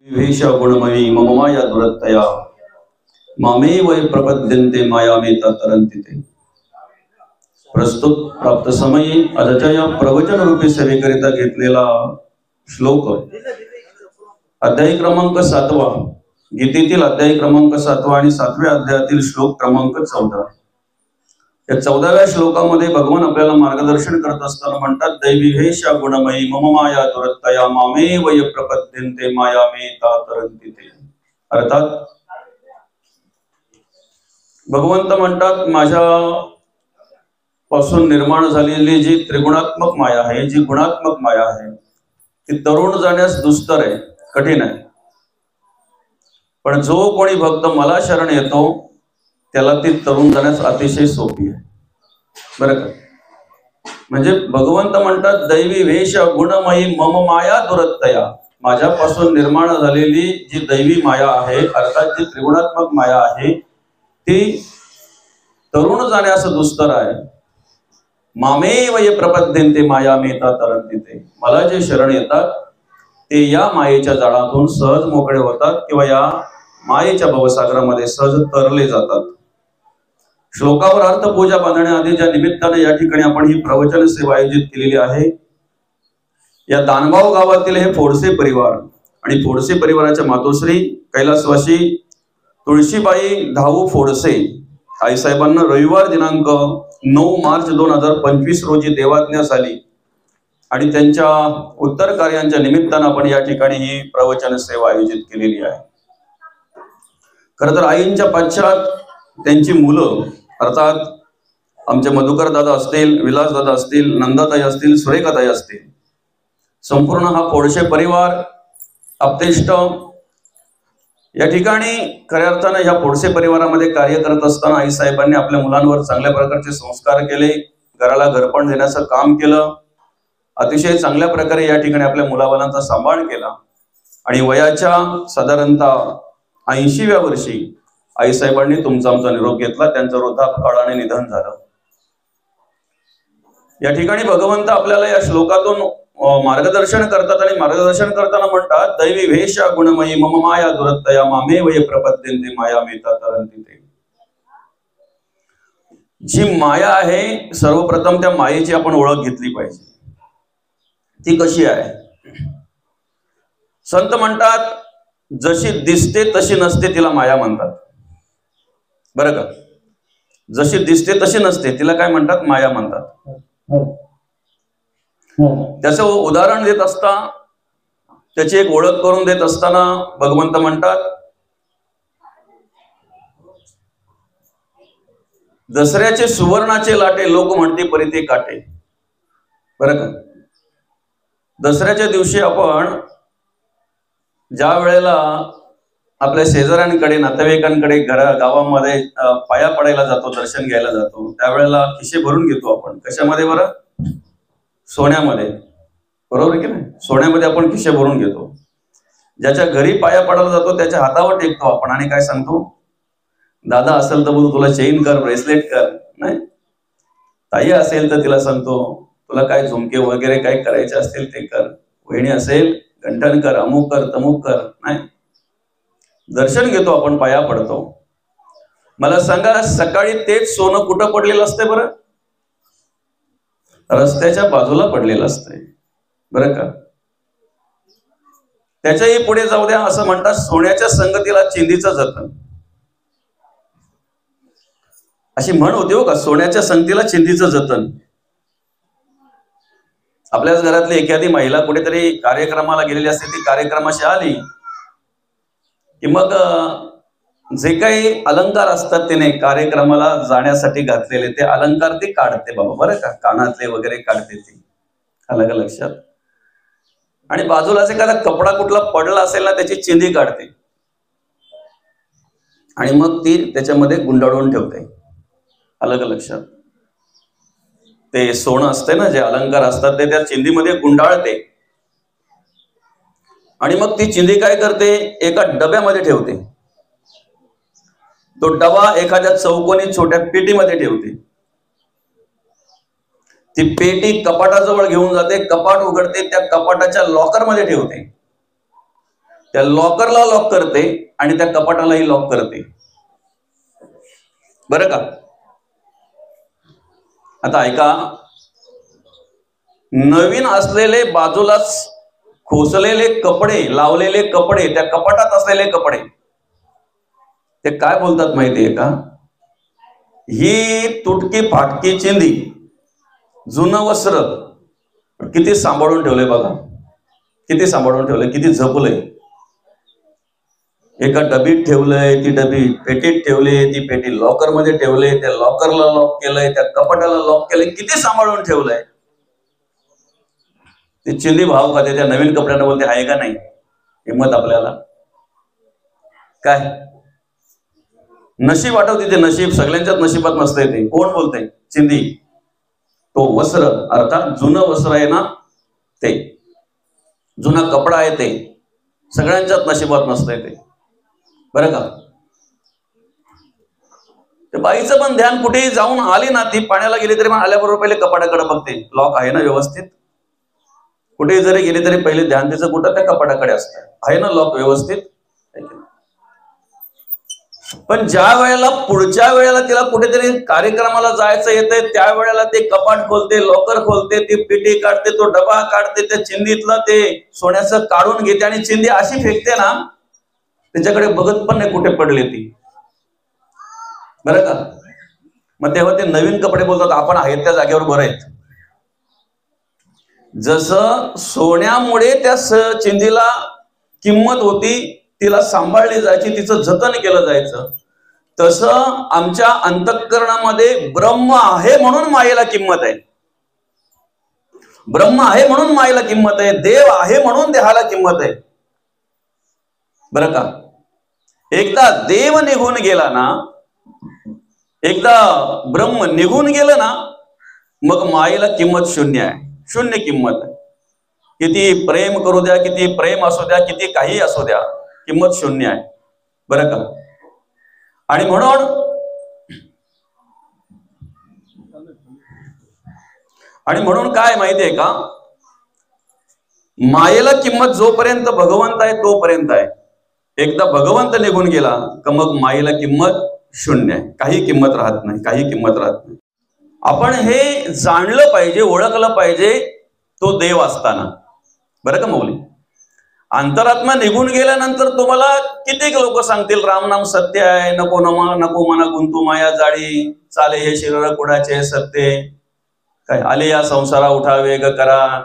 विभेश गुणमयी मम माया दुरत्तया मामे वै प्रपद्यन्ते मायामेता तरन्ति ते। प्रस्तुत प्राप्त समयी आजच्या या प्रवचन रूपी सेवेकरिता घेतलेला श्लोक अध्याय क्रमांक 7वा, गीतेतील अध्याय क्रमांक 7वा आणि 7व्या अध्यायातील श्लोक क्रमांक 14। या 14व्या श्लोकामध्ये भगवान आपल्याला मार्गदर्शन करत असताना म्हणतात, दैविहेश गुणमयी मम माया दुरत्तया मामे वै प्रपद्यन्ते मायामेता तरन्ति ते। अर्थात भगवंत म्हणतात, माझ्या पासून निर्माण झालेली जी त्रिगुणात्मक माया आहे, जी गुणात्मक माया आहे, ती तरुण जाण्यास दुस्तर आहे, कठीण आहे। पण जो कोणी भक्त मला शरण येतो त्याला ती तरुण जाण्यास अतिशय सोपी आहे, बरं का। म्हणजे भगवंत म्हणतात, दैवी वेश गुणमयी मम माया दुरत्तया, माझ्यापासून निर्माण झालेली जी दैवी माया आहे, अर्थात जी त्रिगुणात्मक माया आहे, ती तरुण जाण्यास दुस्तर आहे। मामे वै प्रपद्यन्ते मायामेता तरन्ति ते। मला जे शरण येतात ते या मायेच्या जाळातून सहज मोकळे होतात किंवा या मायेच्या भवसागरामध्ये सहज तरले जातात। श्लोकावर अर्थ पूजा बांधण्याआधी ज्या निमित्ताने या ठिकाणी आपण ही प्रवचन सेवा आयोजित केलेली आहे, या दानगाव गावातील हे फोडसे परिवार आणि फोडसे परिवाराच्या मातोश्री कैलासवासी तुळशीबाई धाऊ फोडसे आई साहेबांना रविवार दिनांक 9 मार्च 2025 रोजी देवाज्ञा झाली आणि त्यांच्या उत्तर कार्यांच्या निमित्तानं आपण या ठिकाणी ही प्रवचन सेवा आयोजित केलेली आहे। खरं तर आईंच्या पश्चात त्यांची मुलं, अर्थात आमचे मधुकर दादा असतील, विलास दादा असतील, नंदाताई असतील, सुरेखाताई असतील, संपूर्ण हा फोडसे परिवार आपतेष्ट या ठिकाणी खऱ्या अर्थानं ह्या फोडसे परिवारामध्ये कार्य करत असताना आई साहेबांनी आपल्या मुलांवर चांगल्या प्रकारचे संस्कार केले, घराला घरपण देण्याचं काम केलं, अतिशय चांगल्या प्रकारे या ठिकाणी आपल्या मुलाबालांचा सांभाळ केला आणि वयाच्या साधारणतः 80व्या वर्षी आई साहेबांनी तुमचा आमचा निरोप घेतला, त्यांचं वृद्धापकाळाने निधन झालं। या ठिकाणी भगवंत आपल्याला या श्लोकातून मार्गदर्शन करतात आणि मार्गदर्शन करताना म्हणतात, दैवी वेश गुणमयी मम माया दुरत्तया मामे वै प्रपद्यन्ते मायामेता तरन्ति ते। जी माया आहे, सर्वप्रथम त्या मायेची आपण ओळख घेतली पाहिजे। ती कशी आहे? संत म्हणतात, जशी दिसते तशी नसते तिला माया म्हणतात, बरं का। जशी दिसते तशी नसते तिला काय म्हणतात? माया म्हणतात। त्याचं उदाहरण देत असता, त्याची एक ओळख करून देत असताना भगवंत म्हणतात, दसऱ्याचे सुवर्णाचे लाटे लोक म्हणते परी ते काटे, बरं का। दसऱ्याच्या दिवशी आपण ज्या वेळेला आपल्या शेजाऱ्यांकडे, नातेवाईकांकडे, गावामध्ये पाया पडायला जातो, दर्शन घ्यायला जातो, त्यावेळेला खिशे भरून घेतो आपण। कशामध्ये बरं? सोन्यामध्ये, बरोबर की नाही? सोन्यामध्ये आपण खिशे भरून घेतो। ज्याच्या घरी पाया पडायला जातो त्याच्या हातावर टेकतो आपण आणि काय सांगतो? दादा असेल तर बोल तुला चेन कर, ब्रेसलेट कर, नाही ताई असेल तर तिला सांगतो तुला काय झुमके वगैरे काय करायचे असतील ते कर, वहिनी असेल गंठण कर, अमुक कर, तमुक कर, नाही दर्शन घेतो आपण, पाया पडतो। मला सांगा, सकाळी तेच सोनं कुठं पडलेलं असते बरं? रस्त्याच्या बाजूला पडलेलं असतंय, बरं का। त्याच्याही पुढे जाऊ द्या, असं म्हणतात, सोन्याच्या संगतीला चिंधीचं जतन, अशी म्हण होती हो का, सोन्याच्या संगतीला चिंधीचं जतन। आपल्याच घरातली एखादी महिला कुठेतरी कार्यक्रमाला गेलेली असते, ती कार्यक्रमाशी आली की मग जे काही अलंकार असतात तिने कार्यक्रमाला जाण्यासाठी घातलेले ते अलंकार ती काढते बाबा, बरं का, कानातले वगैरे काढते ती, आलं का लक्षात? आणि बाजूलाच एखादा कपडा कुठला पडला असेल ना, त्याची चिंधी काढते आणि मग ती त्याच्यामध्ये गुंडाळून ठेवते, आलं का लक्षात? ते सोनं असते ना, जे अलंकार असतात ते त्या चिंधीमध्ये गुंडाळते आणि मग ती चिंधी काय करते? एका डब्यामध्ये ठेवते। तो डबा एखाद्या चौकोनी छोट्या पेटीमध्ये ठेवते। ती पेटी कपाटाजवळ घेऊन जाते, कपाट उघडते, त्या कपाटाच्या लॉकरमध्ये ठेवते त्या लॉकरला लॉक करते आणि त्या कपाटालाही लॉक करते, बरं का. आता ऐका, नवीन असलेले बाजूलाच खोसलेले कपडे, लावलेले कपडे, त्या कपाटात असलेले कपडे, ते काय बोलतात माहितीये का? ही तुटकी फाटकी चिंदी, जुनं वस्त्र किती सांभाळून ठेवलंय बघा, किती सांभाळून ठेवलंय, किती जपलंय. एका डबीत ठेवलंय, ती डबी पेटीत ठेवली, ती पेटी लॉकर मध्ये ठेवले, त्या लॉकरला लॉक केलंय, त्या कपाटाला लॉक केलंय, किती सांभाळून ठेवलंय. ती चिंदी भाव खाते त्या नवीन कपड्यांना, बोलते आहे का नाही हिंमत आपल्याला? काय नशीब आठवते ते नशीब, सगळ्यांच्याच नशिबात नसते ते. कोण बोलते? चिंदी. तो वस्त्र अर्थात जुनं वस्त्र आहे ना, ते जुना कपडा आहे, ते सगळ्यांच्याच नशिबात नसते ते, बरं का. ते बाईचं पण ध्यान कुठेही जाऊन आली ना, ती पाण्याला गेली तरी पण आल्याबरोबर पहिले कपाटाकडे बघते, लॉक आहे ना व्यवस्थित. कुठेही जरी गेली तरी पहिले ध्यान तिचं कुठं? त्या कपाटाकडे असतं, आहे ना लॉक व्यवस्थित. पण ज्या वेळेला पुढच्या वेळेला तिला कुठेतरी कार्यक्रमाला जायचं येतंय, त्यावेळेला ते कपाट खोलते, लॉकर खोलते, ती पेटी काढते, तो डबा काढते, त्या चिंदीतलं ते सोन्याचं काढून घेते आणि चिंदी अशी फेकते ना, त्याच्याकडे बघत पण नाही कुठे पडले ती, बरं का. मग तेव्हा ते नवीन कपडे बोलतात आपण आहेत त्या जागेवर बरं आहेत. जसं सोन्यामुळे त्या चिंदीला किंमत होती, तिला सांभाळली जायची, तिचं जतन केलं जायचं, तसं आमच्या अंतःकरणामध्ये ब्रह्म आहे म्हणून मायेला किंमत आहे. ब्रह्म आहे म्हणून मायेला किंमत आहे, देव आहे म्हणून देहाला किंमत आहे, बरं का. एकदा देव निघून गेला ना, एकदा ब्रह्म निघून गेलं ना, मग मायेला किंमत शून्य आहे, शून्य किंमत आहे. किती प्रेम करू द्या, किती प्रेम असू द्या, किती काही असू द्या, किंमत शून्य आहे, बरं का. आणि म्हणून काय माहितीये का, मायेला किंमत जोपर्यंत भगवंत आहे तोपर्यंत आहे. एकदा भगवंत निघून गेला का मग मायेला किंमत शून्य आहे, काही किंमत राहत नाही, काही किंमत राहत नाही. आपण हे जाणलं पाहिजे, ओळखलं पाहिजे, तो देव असताना, बरं का मौली. अंतरात्मा निघून गेल्यानंतर तुम्हाला कित्येक लोक सांगतील रामनाम सत्य आहे, नको नको मना गुंतू माया जाळी, चाले हे शरीर कुणाचे सत्य, काय आले या संसारा उठा वेग करा.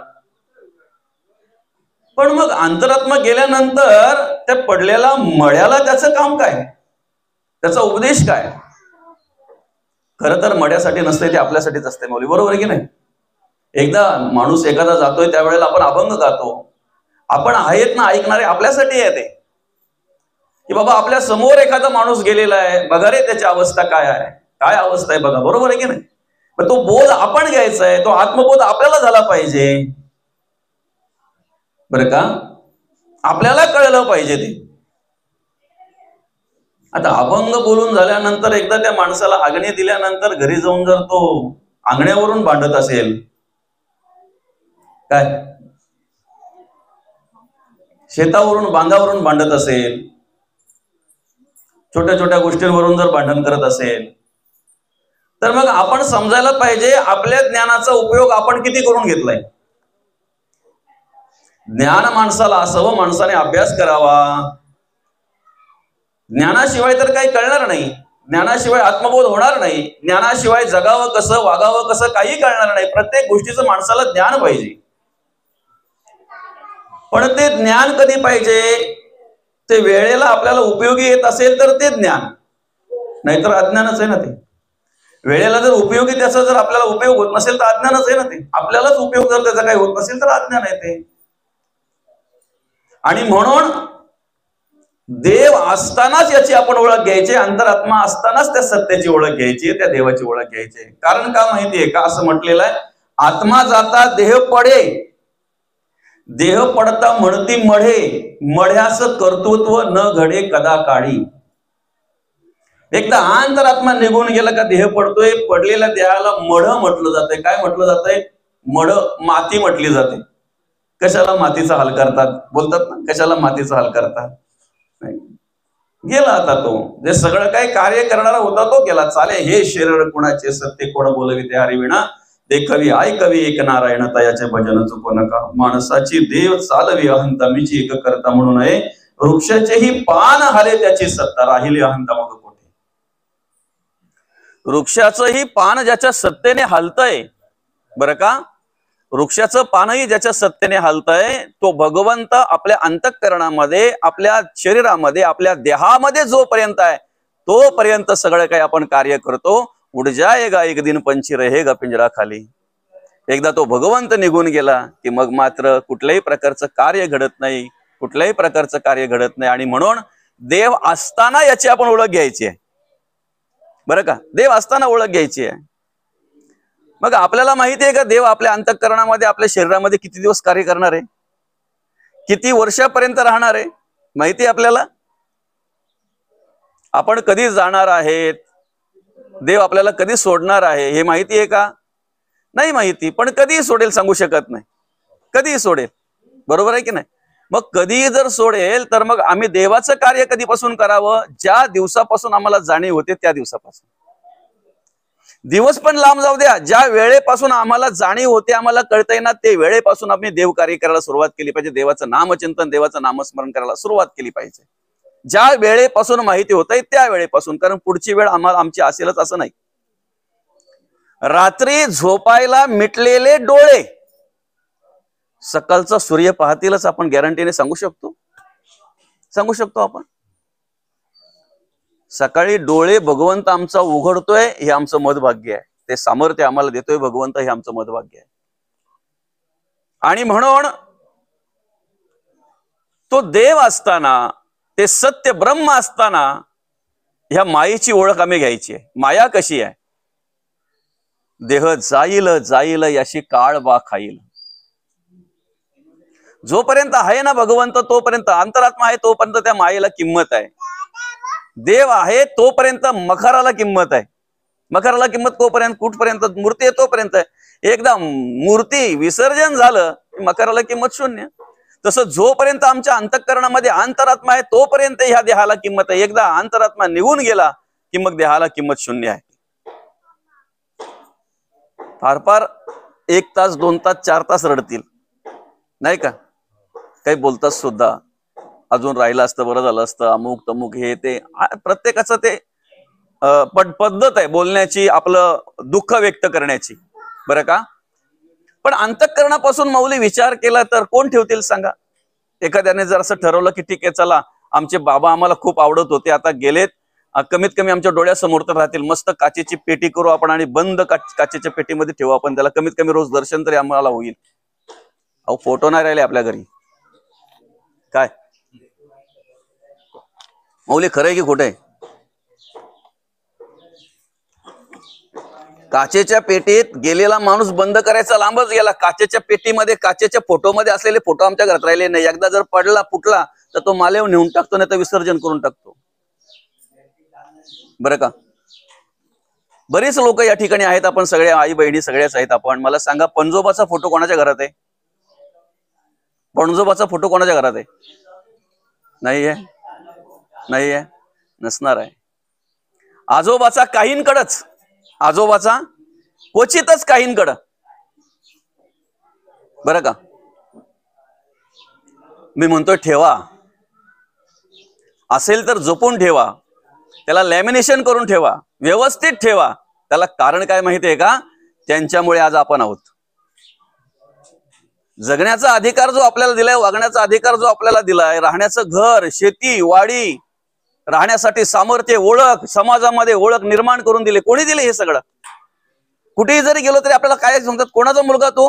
पण मग अंतरात्मा गेल्यानंतर त्या पडलेल्या मड्याला त्याचं काम काय, त्याचा उपदेश काय? खरं तर मड्यासाठी नसते, ते आपल्यासाठीच असते मौली, बरोबर आहे की नाही. एकदा माणूस एखादा जातोय त्यावेळेला आपण अभंग गातो, आपण आहेत ना ऐकणारे आपल्यासाठी आहे ते, की बाबा आपल्या समोर एखादा माणूस गेलेला आहे, बघा रे त्याची अवस्था काय आहे, काय अवस्था आहे बघा, बरोबर आहे की नाही. पण तो बोध आपण घ्यायचा आहे, तो आत्मबोध आपल्याला झाला पाहिजे, बरं का. आपल्याला कळलं पाहिजे ते. आता अभंग बोलून झाल्यानंतर एकदा त्या माणसाला आग्ने दिल्यानंतर घरी जाऊन जर तो अंगण्यावरून भांडत असेल, काय शेतावरून बांधावरून भांडत असेल, छोट्या छोट्या गोष्टींवरून जर भांडण करत असेल, तर मग आपण समजायला पाहिजे आपल्या ज्ञानाचा उपयोग आपण किती करून घेतलाय. ज्ञान माणसाला असावं, माणसाने अभ्यास करावा. ज्ञानाशिवाय तर काही कळणार नाही, ज्ञानाशिवाय आत्मबोध होणार नाही, ज्ञानाशिवाय जगावं कसं, वागावं कसं, काही कळणार नाही. प्रत्येक गोष्टीचं माणसाला ज्ञान पाहिजे. पण ते ज्ञान कधी पाहिजे, ते वेळेला आपल्याला उपयोगी येत असेल तर ते ज्ञान, नाहीतर अज्ञानच आहे ना ते. वेळेला जर उपयोगी त्याचा जर आपल्याला उपयोग होत नसेल तर अज्ञानच आहे ना ते. आपल्यालाच उपयोग जर त्याचा काही होत नसेल तर अज्ञान आहे ते. आणि म्हणून देव असतानाच याची आपण ओळख घ्यायची, अंतरात्मा असतानाच त्या सत्याची ओळख घ्यायची, त्या देवाची ओळख घ्यायची. कारण का माहितीये का, असं म्हटलेलं आहे, आत्मा जाता देह पडे, देह पडता म्हणती मढे, मढ्यास कर्तृत्व न घडे कदा काढी. एकदा अंतरात्मा निघून गेला का देह पडतोय, पडलेल्या देहाला मढ म्हटलं जातंय. काय म्हटलं जातंय? मढ, माती म्हटली जाते. कशाला मातीचा हाल करतात, बोलतात ना, कशाला मातीचा हाल करतात. गेला आता तो, जे सगळं काही कार्य करणारा होता तो गेला. चाले हे शरीर कुणाचे, सत्य कोण बोलविते हरिविणा, ते कवी ऐकवी एक नारायण तयाचे भजन चुकू नका. माणसाची देव चालवी अहंता, मीची एक करता म्हणून आहे. वृक्षाचेही पान हाले त्याची सत्ता, राहिली अहंता मग कोठे. वृक्षाचंही पान ज्याच्या सत्तेने हालतय, बरं का, वृक्षाचं पानही ज्याच्या सत्तेने हालतंय, तो भगवंत आपल्या अंतःकरणामध्ये, आपल्या शरीरामध्ये, आपल्या देहामध्ये जोपर्यंत आहे तोपर्यंत सगळं काही आपण कार्य करतो. उड जाएगा एक दिन पंछी रहेगा पिंजरा खाली. एकदा तो भगवंत निघून गेला की मग मात्र कुठल्याही प्रकारचं कार्य घडत नाही, कुठल्याही प्रकारचं कार्य घडत नाही. आणि म्हणून देव असताना याची आपण ओळख घ्यायची आहे, बरं का, देव असताना ओळख घ्यायची आहे. मग आपल्याला माहिती आहे का देव आपल्या अंतःकरणामध्ये, आपल्या शरीरामध्ये किती दिवस कार्य करणार आहे, किती वर्षापर्यंत राहणार आहे, माहिती आहे आपल्याला. आपण कधी जाणार आहेत, देव आपल्याला कधी सोडणार आहे हे माहिती आहे का, नाही माहिती. पण कधी सोडेल सांगू शकत नाही, कधी सोडेल, बरोबर आहे की नाही. मग कधी जर सोडेल तर मग आम्ही देवाचं कार्य कधीपासून करावं, ज्या दिवसापासून आम्हाला जाणीव होते त्या दिवसापासून. दिवस पण लांब जाऊ द्या, ज्या वेळेपासून आम्हाला जाणीव होते, आम्हाला कळतंय ना, ते वेळेपासून आम्ही देव कार्य करायला सुरुवात केली पाहिजे. देवाचं नामचिंतन, देवाचं नामस्मरण करायला सुरुवात केली पाहिजे, ज्या वेळेपासून माहिती होतंय त्या वेळेपासून. कारण पुढची वेळ आम्हाला आमची असेलच असं नाही. रात्री झोपायला मिटलेले डोळे सकाळचा सूर्य पाहतीलच, आपण गॅरंटीने सांगू शकतो, सांगू शकतो आपण. सकाळी डोळे भगवंत आमचा उघडतोय हे आमचं मदभाग्य आहे, ते सामर्थ्य आम्हाला देतोय भगवंत हे आमचं मदभाग्य आहे. आणि म्हणून तो देव असताना, ते सत्य ब्रह्म असताना ह्या मायेची ओळख आम्ही घ्यायची आहे. माया कशी आहे, देह जाईल जाईल याशी काळ बा खाईल. जोपर्यंत आहे ना भगवंत, तोपर्यंत अंतरात्मा आहे, तोपर्यंत त्या मायेला किंमत आहे. देव आहे तोपर्यंत मखराला किंमत आहे. मखराला किंमत कोपर्यंत, कुठपर्यंत, मूर्ती आहे तोपर्यंत आहे. एकदा मूर्ती विसर्जन झालं मकराला किंमत शून्य. तसं जोपर्यंत आमच्या अंतःकरणामध्ये अंतरात्मा आहे तोपर्यंत ह्या देहाला किंमत आहे. एकदा अंतरात्मा निघून गेला की मग देहाला किंमत शून्य आहे. फार फार 1 तास 2 तास 4 तास रडतील नाही का, काही बोलतात सुद्धा, अजून राहिलं असतं बरं झालं असतं, अमुक तमुक हे ते, प्रत्येकाचं ते पद्धत आहे बोलण्याची, आपलं दुःख व्यक्त करण्याची, बरं का. पण अंतःकरणापासून माऊली विचार केला तर कोण ठेवतील सांगा. एखाद्याने जर असं ठरवलं की ठीक आहे चला, आमचे बाबा आम्हाला खूप आवडत होते, आता गेलेत, कमीत कमी आमच्या डोळ्यासमोर तर राहतील, मस्त काचेची पेटी करू आपण आणि बंद काचेच्या पेटीमध्ये ठेवू आपण त्याला, कमीत कमी रोज दर्शन तरी आम्हाला होईल. अहो फोटो नाही राहिले आपल्या घरी, काय माऊली खरंय की खोटं आहे. काचेच्या पेटीत गेलेला माणूस बंद करायचा लांबच गेला, काचेच्या पेटीमध्ये काचेच्या फोटोमध्ये असलेले फोटो आमच्या घरात राहिले नाही. एकदा जर पडला फुटला तर तो मालेव नेऊन टाकतो, नाही तर विसर्जन करून टाकतो, बरं का. बरेच लोक या ठिकाणी आहेत, आपण सगळे आई बहिणी सगळ्याच आहेत. आपण मला सांगा, पणजोबाचा फोटो कोणाच्या घरात आहे? पणजोबाचा फोटो कोणाच्या घरात आहे? नाहीये, नाहीये, नसणार आहे. आजोबाचा काहींकडच, आजोबाचा क्वचितच काहींकडं, बरं का. मी म्हणतोय ठेवा, असेल तर जपून ठेवा, त्याला लॅमिनेशन करून ठेवा, व्यवस्थित ठेवा. त्याला कारण काय माहितीये का? त्यांच्यामुळे आज आपण आहोत. जगण्याचा अधिकार जो आपल्याला दिलाय, वागण्याचा अधिकार जो आपल्याला दिलाय, राहण्याचं घर, शेती, वाडी, राहण्यासाठी सामर्थ्य, ओळख, समाजामध्ये ओळख निर्माण करून दिले. कोणी दिले हे सगळं? कुठेही जरी गेलो तरी आपल्याला काय सांगतात, कोणाचा मुलगा तो?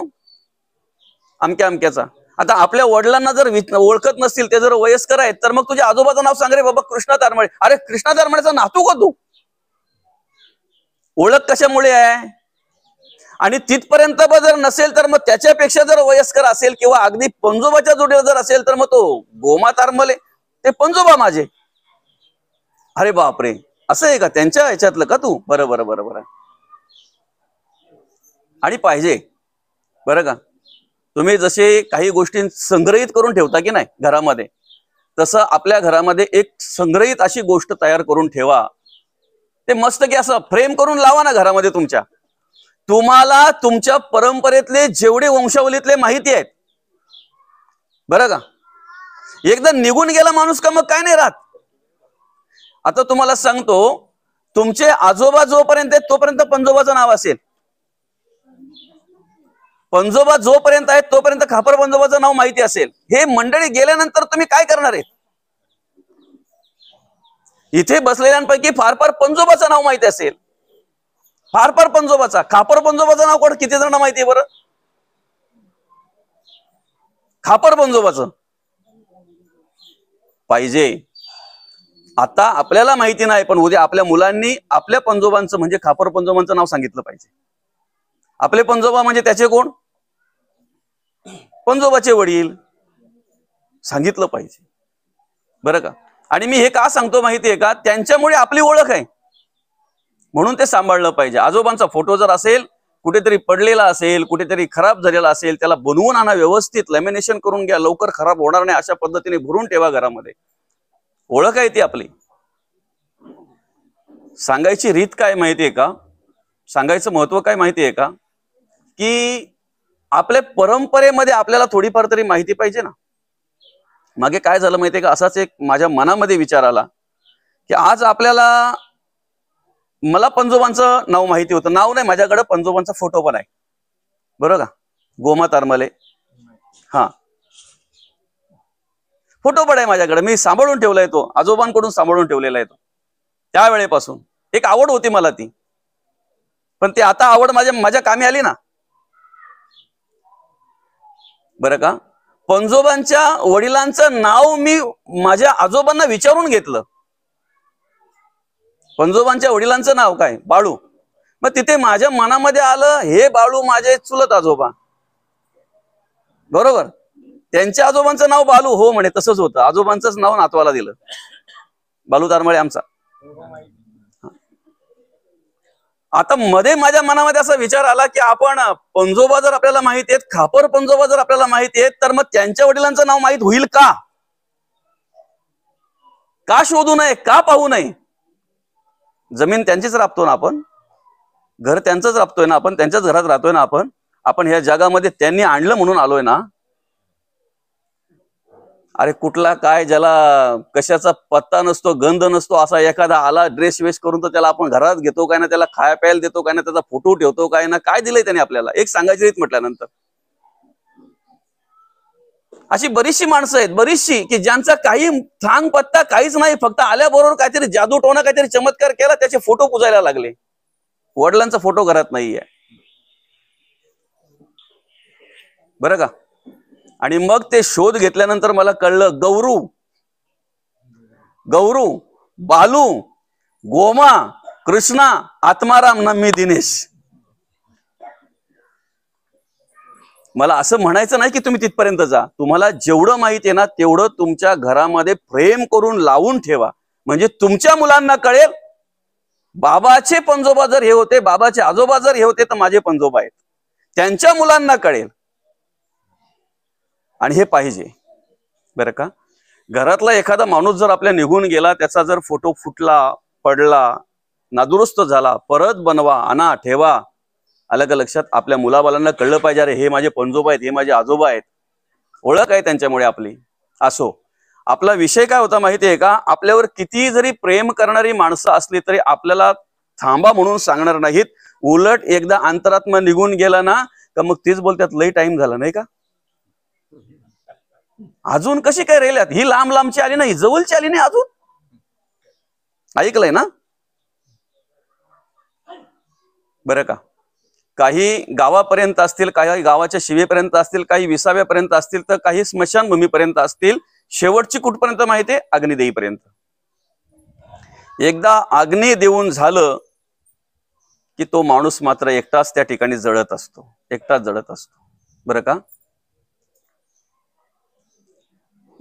अमक्या अमक्याचा. आता आपल्या वडिलांना जर ओळखत नसतील, ते जर वयस्कर आहेत, तर मग तुझ्या आजोबाचं नाव सांग रे बाबा, कृष्णा तारमळे. अरे कृष्णा तारमळेचा नातू का तू? ओळख कशामुळे आहे? आणि तिथपर्यंत जर नसेल तर मग त्याच्यापेक्षा जर वयस्कर असेल किंवा अगदी पंजोबाच्या जोडीला जर असेल तर मग तो गोमा तारमले, ते पंजोबा माझे. अरे बापरे, असं आहे का? त्यांच्या ह्याच्यातलं का तू? बरं बरं बरं बरं. आणि पाहिजे, बरं का. तुम्ही जसे काही गोष्टी संग्रहित करून ठेवता की नाही घरामध्ये, तसं आपल्या घरामध्ये एक संग्रहित अशी गोष्ट तयार करून ठेवा. ते मस्त की असं फ्रेम करून लावा ना घरामध्ये तुमच्या. तुम्हाला तुमच्या परंपरेतले जेवढे वंशावलीतले माहिती आहेत, बरं का, एकदा निघून गेला माणूस का मग काय नाही राहत. आता तुम्हाला सांगतो, तुमचे आजोबा जोपर्यंत आहेत तोपर्यंत पंजोबाचं नाव असेल. पंजोबा जोपर्यंत आहेत तोपर्यंत खापर पंजोबाचं नाव माहिती असेल. हे मंडळी गेल्यानंतर तुम्ही काय करणार आहे? इथे बसलेल्यांपैकी फार फार पंजोबाचं नाव माहिती असेल, फार फार पंजोबाचा. खापर पंजोबाचं नाव कोण किती जण माहिती आहे बरं? खापर पंजोबाचं पाहिजे. आता आपल्याला माहिती नाही, पण उद्या आपल्या मुलांनी आपल्या पंजोबांचं म्हणजे खापर पंजोबांचं नाव सांगितलं पाहिजे. आपले पंजोबा म्हणजे त्याचे कोण? पंजोबाचे वडील, सांगितलं पाहिजे, बरं का. आणि मी हे का सांगतो माहितीये का? त्यांच्यामुळे आपली ओळख आहे म्हणून ते सांभाळलं पाहिजे. आजोबांचा फोटो जर असेल, कुठेतरी पडलेला असेल, कुठेतरी खराब झालेला असेल, त्याला बनवून आणा, व्यवस्थित लॅमिनेशन करून घ्या, लवकर खराब होणार नाही अशा पद्धतीने भरून ठेवा घरामध्ये. ओळख आहे ती आपली. सांगायची रीत काय माहितीये का? सांगायचं महत्व काय माहितीये का? की आपल्या परंपरेमध्ये आपल्याला थोडीफार तरी माहिती पाहिजे ना. मागे काय झालं माहितीये का? असाच एक माझ्या मनामध्ये विचार आला की आज आपल्याला, मला पंजोबांचं नाव माहिती होतं, नाव नाही, माझ्याकडे पंजोबांचा फोटो पण आहे, बरं का, गोमा तारमले. हा फोटो पण आहे माझ्याकडे, मी सांभाळून ठेवलाय तो, आजोबांकडून सांभाळून ठेवलेला आहे तो. त्यावेळेपासून एक आवड होती मला ती, पण ती आता आवड माझ्या कामी आली ना, बरं का. पंजोबांच्या वडिलांचं नाव मी माझ्या आजोबांना विचारून घेतलं. पंजोबांच्या वडिलांचं नाव काय? बाळू. मग तिथे माझ्या मनामध्ये आलं, हे बाळू माझे चुलत आजोबा, बरोबर. त्यांच्या आजोबांचं नाव बालू, हो म्हणे, तसंच होतं. आजोबांचंच नाव नातवाला दिलं, बालू तारमळे आमचा. आता मध्ये माझ्या मनामध्ये असा विचार आला की आपण पंजोबा जर आपल्याला माहिती आहेत, खापर पंजोबा जर आपल्याला माहिती आहेत, तर मग त्यांच्या वडिलांचं नाव माहित होईल का? का शोधू नये? का पाहू नये? जमीन त्यांचीच राबतो ना आपण, घर त्यांचंच राबतोय ना आपण, त्यांच्याच घरात राहतोय ना आपण ह्या जगामध्ये त्यांनी आणलं म्हणून आलोय ना. अरे कुठला काय, ज्याला कशाचा पत्ता नसतो, गंध नसतो, असा एखादा आला ड्रेस वेस करून, तर त्याला आपण घरात घेतो काय ना, त्याला खाया प्यायला देतो काय ना, त्याचा फोटो ठेवतो काय ना, काय दिलंय त्याने आपल्याला? एक सांगायची रीत म्हटल्यानंतर अशी बरीचशी माणसं आहेत, बरीचशी, की ज्यांचा काही थांग पत्ता काहीच नाही, फक्त आल्याबरोबर काहीतरी जादू टोना, काहीतरी चमत्कार केला, त्याचे फोटो पुजायला लागले. वडिलांचा फोटो घरात नाहीये, बरं का. आणि मग ते शोध घेतल्यानंतर मला कळलं, गौरू, बालू, गोमा, कृष्णा, आत्माराम, नम्मी, दिनेश. मला असं म्हणायचं नाही की तुम्ही तिथपर्यंत जा. तुम्हाला जेवढं माहिती आहे ना, तेवढं तुमच्या घरामध्ये फ्रेम करून लावून ठेवा, म्हणजे तुमच्या मुलांना कळेल, बाबाचे पंजोबा जर हे होते, बाबाचे आजोबा जर हे होते, तर माझे पंजोबा आहेत. त्यांच्या मुलांना कळेल. आणि हे पाहिजे, बरं का. घरातला एखादा माणूस जर आपल्या निघून गेला, त्याचा जर फोटो फुटला, पडला, नादुरुस्त झाला, परत बनवा, आणा, ठेवा. आलं का लक्षात? आपल्या मुलाबालांना कळलं पाहिजे, अरे हे माझे पंजोबा आहेत, हे माझे आजोबा आहेत, ओळख आहे त्यांच्यामुळे आपली. असो, आपला विषय काय होता माहितीये का? आपल्यावर किती जरी प्रेम करणारी माणसं असली तरी आपल्याला थांबा म्हणून सांगणार नाहीत. उलट एकदा अंतरात्मा निघून गेला ना, तर मग तीच बोलतात, लई टाइम झाला नाही का, अजून कशी काय राहिल्यात, ही लांब लांबची आली नाही, जवळची आली नाही अजून. ऐकलंय ना, बरं का. काही गावापर्यंत असतील, काही गावाच्या शिवेपर्यंत असतील, काही विसाव्यापर्यंत असतील, तर काही स्मशानभूमीपर्यंत असतील. शेवटची कुठपर्यंत माहितीये? अग्निदेवीपर्यंत. एकदा अग्नी देऊन झालं की तो माणूस मात्र एकटाच त्या ठिकाणी जळत असतो, एकटाच जळत असतो, बरं का.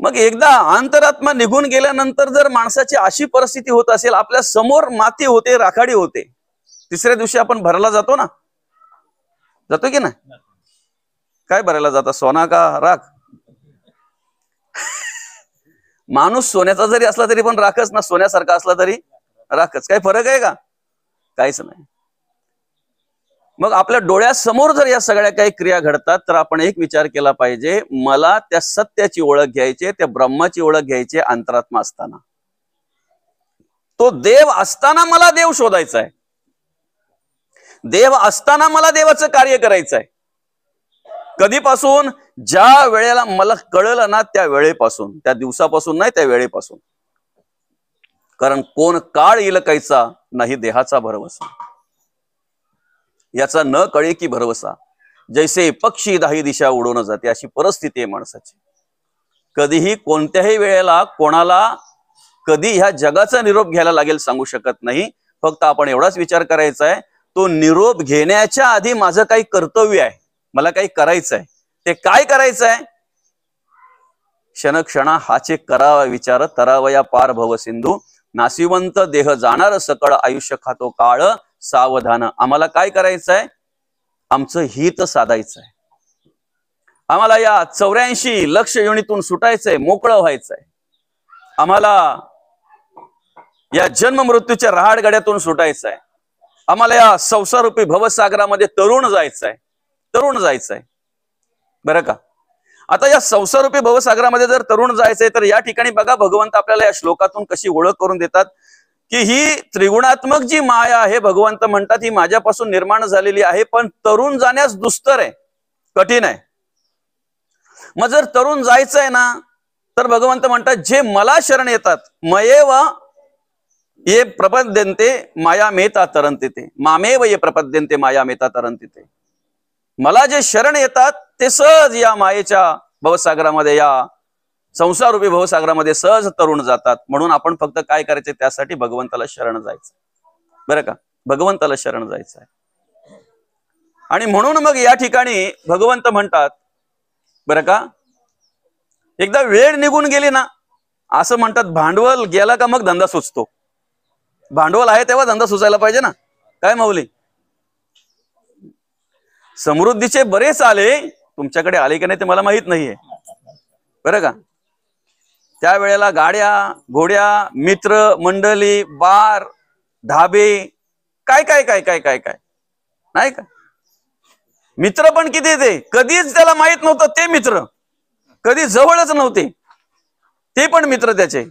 मग एकदा अंतरात्मा निघून गेल्यानंतर जर माणसाची अशी परिस्थिती होत असेल, आपल्या समोर माती होते, राखाडी होते, तिसऱ्या दिवशी आपण भरला जातो ना, जातो की नाही? काय भरायला जाता, सोना का राख? माणूस सोन्याचा जरी असला तरी पण राखच ना, सोन्यासारखा असला तरी राखच. काही फरक आहे का? काहीच नाही. मग आपल्या डोळ्यासमोर जर या सगळ्या काही क्रिया घडतात तर आपण एक विचार केला पाहिजे, मला त्या सत्याची ओळख घ्यायची, त्या ब्रह्माची ओळख घ्यायची अंतरात्मा असताना. तो देव असताना मला देव शोधायचा आहे, देव असताना मला देवाचं कार्य करायचं आहे. कधीपासून? ज्या वेळेला मला कळलं ना त्या वेळेपासून, त्या दिवसापासून नाही, त्या वेळेपासून. कारण कोण काळ येईल कैचा, नाही देहाचा भरवसा. याचा न कळे की भरवसा, जैसे पक्षी दाही दिशा उडून जाते, अशी परिस्थिती आहे माणसाची. कधीही कोणत्याही वेळेला कोणाला कधी ह्या जगाचा निरोप घ्यायला लागेल सांगू शकत नाही. फक्त आपण एवढाच विचार करायचा आहे, तो निरोप घेण्याच्या आधी माझं काही कर्तव्य आहे, मला काही करायचं आहे. ते काय करायचं आहे? क्षणक्षणा हाचे करावा विचार, तरावया पार भव सिंधू, नाशिवंत देह जाणार सकळ, आयुष्य खातो काळ सावधान. आम्हाला काय करायचं आहे? आमचं हित साधायचं आहे. आम्हाला या 84 लक्ष योनीतून सुटायचंय, मोकळं व्हायचंय. आम्हाला या जन्म मृत्यूच्या रहाडगड्यातून सुटायचंय. आम्हाला या संसारूपी भवसागरामध्ये तरुण जायचंय, तरुण जायचंय. बरं का? आता या संसारूपी भवसागरामध्ये जर तरुण जायचंय तर या ठिकाणी बघा, भगवंत आपल्याला या श्लोकातून कशी ओळख करून देतात की ही त्रिगुणात्मक जी माया आहे, भगवंत म्हणतात ही माझ्यापासून निर्माण झालेली आहे, पण तरुण जाण्यास दुस्तर आहे, कठीण आहे. मग जर तरुण जायचंय ना तर भगवंत म्हणतात जे मला शरण येतात, मयेव ये प्रपद्यन्ते माया मेता तरंते ते, मामेव ये प्रपद्यन्ते माया मेता तरंते ते. मला जे शरण येतात ते सहज या मायेच्या भवसागरामध्ये, या संसारूपी भवसागरामध्ये सहज तरुण जातात. म्हणून आपण फक्त काय करायचे? त्यासाठी भगवंताला शरण जायचं. बरं का? भगवंताला शरण जायचं आहे. आणि म्हणून मग या ठिकाणी भगवंत म्हणतात, बरं का, एकदा वेळ निघून गेली ना, असं म्हणतात भांडवल गेला का मग धंदा सुचतो. भांडवल आहे तेव्हा धंदा सुचायला पाहिजे ना. काय माऊली? समृद्धीचे बरेच आले, तुमच्याकडे आले की नाही ते मला माहित नाहीये, बरं का. त्यावेळेला गाड्या, घोड्या, मित्र मंडळी, बार, ढाबे, काय काय काय काय काय काय नाही का. मित्र पण किती ते, कधीच त्याला माहित नव्हतं ते मित्र, कधी जवळच नव्हते ते पण मित्र त्याचे.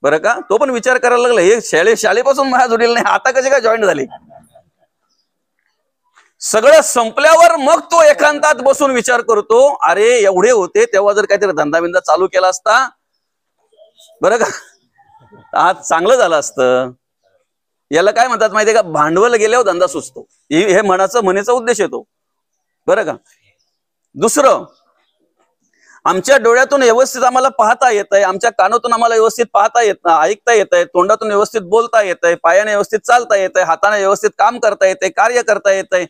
बरं का? तो पण विचार करायला लागला, हे शाळेपासून माझ्या जोडीला नाही, आता कसे काय जॉईन झाले. सगळं संपल्यावर मग तो एकांतात बसून विचार करतो, अरे एवढे होते तेव्हा जर काहीतरी धंदा बिंदा चालू केला असता, बरं का, आज चांगलं झालं असतं. याला काय म्हणतात माहितीये का? भांडवल गेल्यावर धंदा सुचतो, हे म्हणण्याचा उद्देश येतो. बरं का? दुसरं, आमच्या डोळ्यातून व्यवस्थित आम्हाला पाहता येत आहे, आमच्या कानातून आम्हाला व्यवस्थित पाहता येत, ऐकता येत आहे, तोंडातून व्यवस्थित बोलता येत आहे, पायाने व्यवस्थित चालता येत आहे, हाताने व्यवस्थित काम करता येते, कार्य करता येत आहे,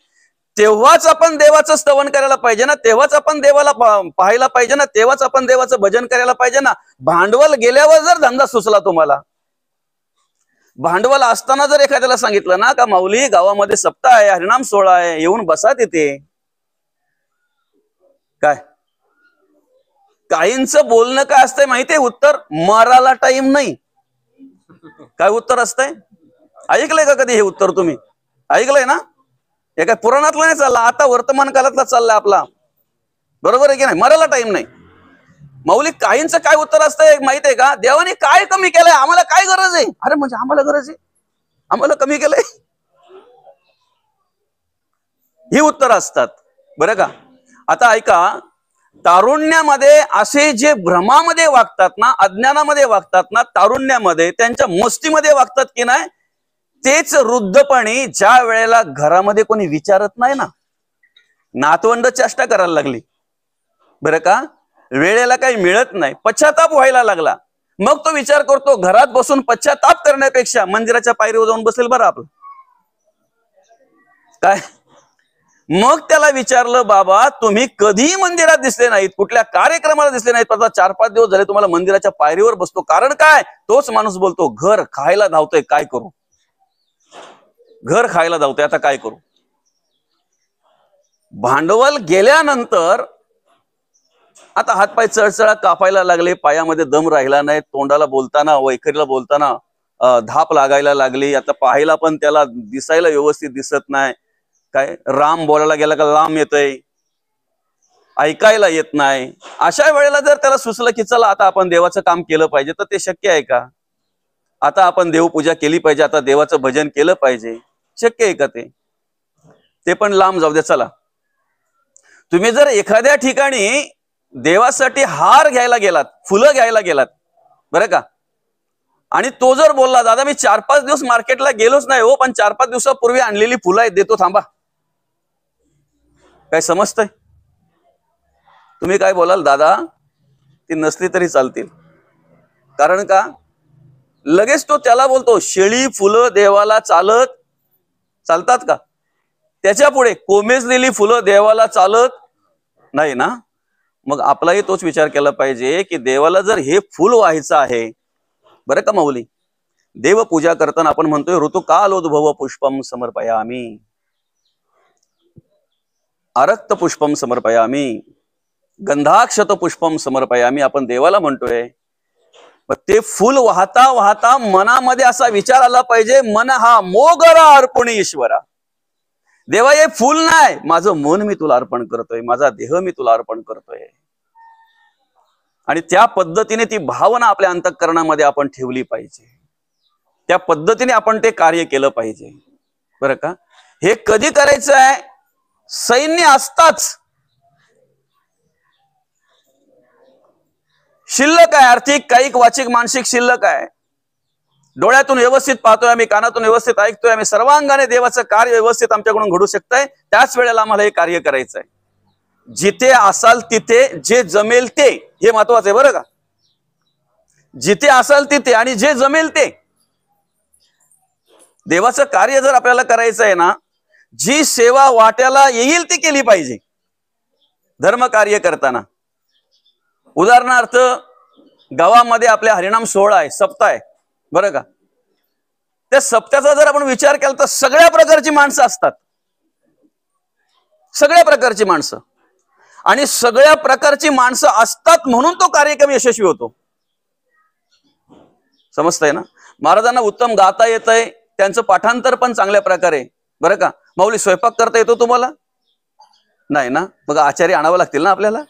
तेव्हाच आपण देवाचं स्तवन करायला पाहिजे ना, तेव्हाच आपण देवाला पाहायला पाहिजे ना, तेव्हाच आपण देवाचं भजन करायला पाहिजे ना. भांडवल गेल्यावर जर धंदा सुचला तुम्हाला, भांडवल असताना जर एखाद्याला सांगितलं ना का माऊली गावामध्ये सप्ताह आहे, हरिनाम सोहळा आहे, येऊन बसा तिथे, काय काहींचं बोलणं काय असतंय माहितीये? उत्तर, मराला टाइम नाही. काय उत्तर असतंय? ऐकलंय का कधी हे उत्तर? तुम्ही ऐकलंय ना? हे काय पुराणातलं नाही चाललं, आता वर्तमान काळातला चाललाय आपला, बरोबर आहे की नाही? मराला टाइम नाही. माऊली काहींचं काय उत्तर असतंय माहितीये का? देवाने काय कमी केलंय, आम्हाला काय गरज आहे? अरे म्हणजे आम्हाला गरज आहे, आम्हाला कमी केलंय, ही उत्तर असतात. बरं का? आता ऐका, तारुण्यामध्ये असे जे भ्रमामध्ये वागतात ना, अज्ञानामध्ये वागतात ना, तारुण्यामध्ये त्यांच्या मस्तीमध्ये वागतात की नाही, तेच वृद्धपणी ज्या वेळेला घरामध्ये कोणी विचारत नाही ना, नातवंड चेष्टा करायला लागली, बरं का, वेळेला काही मिळत नाही, पश्चाताप व्हायला लागला, मग तो विचार करतो घरात बसून पश्चाताप करण्यापेक्षा मंदिराच्या पायरीवर जाऊन बसेल बरं आपलं, काय. मग त्याला विचारलं, बाबा तुम्ही कधीही मंदिरात दिसले नाहीत, कुठल्या कार्यक्रमाला दिसले नाहीत, आता 4-5 दिवस झाले तुम्हाला मंदिराच्या पायरीवर बसतो, कारण काय? तोच माणूस बोलतो, घर खायला धावतोय, काय करू, घर खायला धावतोय, आता काय करू. भांडवल गेल्यानंतर आता हातपाय चळचळा कापायला लागले, पायामध्ये दम राहिला नाही, तोंडाला बोलताना वैखरीला बोलताना धाप लागायला लागली, आता पाहायला पण त्याला दिसायला व्यवस्थित दिसत नाही, काय राम बोलायला गेला का लांब येतय, ऐकायला येत नाही. अशा वेळेला जर त्याला सुचलं की चला आता आपण देवाचं काम केलं पाहिजे, तर ते शक्य आहे का? आता आपण देवपूजा केली पाहिजे, आता देवाचं भजन केलं पाहिजे, शक्य आहे का ते? ते पण लांब जाऊ दे. चला, तुम्ही जर एखाद्या ठिकाणी देवासाठी हार घ्यायला गेलात, फुलं घ्यायला गेलात, बरं का, आणि तो जर बोलला दादा मी 4-5 दिवस मार्केटला गेलोच नाही हो, पण 4-5 दिवसापूर्वी आणलेली फुलं आहेत देतो थांबा, काय समजतंय? तुम्ही काय बोलाल? दादा ती नसली तरी चालतील. कारण का? लगेच तो त्याला बोलतो शेळी फुलं देवाला चालतात का? त्याच्या पुढे कोमेजलेली फुलं देवाला चालत नाही ना. मग आपलाही तोच विचार केला पाहिजे की देवाला जर हे फुल व्हायचं आहे, बरं का माऊली, देवपूजा करताना आपण म्हणतोय ऋतुकालोद्भव पुष्पम समर्पयामी, अरक्त पुष्पम समर्पयामी, गंधाक्षत पुष्पम समर्पयामी, आपण देवाला म्हणतोय. ते फुल वाहता वाहता मनामध्ये असा विचार आला पाहिजे, मन हा मोगरा अर्पणी ईश्वरा, देवा हे फुल नाही, माझं मन मी तुला अर्पण करतोय, माझा देह मी तुला अर्पण करतोय. आणि त्या पद्धतीने ती भावना आपल्या अंतःकरणामध्ये आपण ठेवली पाहिजे, त्या पद्धतीने आपण ते कार्य केलं पाहिजे, बरं का. हे कधी करायचं आहे? सैन्य असताच, शिल्लक आहे आर्थिक कायिक वाचिक मानसिक शिल्लक आहे, डोळ्यातून व्यवस्थित पाहतोय आम्ही, कानातून व्यवस्थित ऐकतोय आम्ही, सर्वांगाने देवाचं कार्य व्यवस्थित आमच्याकडून घडू शकतंय, त्याच वेळेला आम्हाला हे कार्य करायचं आहे. जिथे असाल तिथे जे जमेल ते, हे महत्वाचं आहे बरं का. जिथे असाल तिथे आणि जे जमेल ते, देवाचं कार्य जर आपल्याला करायचं आहे ना, जी सेवा वाट्याला येईल ती केली पाहिजे धर्म कार्य करताना. उदाहरणार्थ गावामध्ये आपल्या हरिनाम सोहळा आहे, सप्ताह आहे, बरं का. त्या सप्त्याचा जर आपण विचार केला तर सगळ्या प्रकारची माणसं असतात, सगळ्या प्रकारची माणसं, आणि सगळ्या प्रकारची माणसं असतात म्हणून तो कार्यक्रम यशस्वी होतो. समजतंय ना. महाराजांना उत्तम गाता येतंय, त्यांचं पाठांतर पण चांगल्या प्रकारे, बरं का. माऊली स्वयंपाक करता येतो तुम्हाला? नाही ना. मग आचार्य आणावं लागतील ना आपल्याला.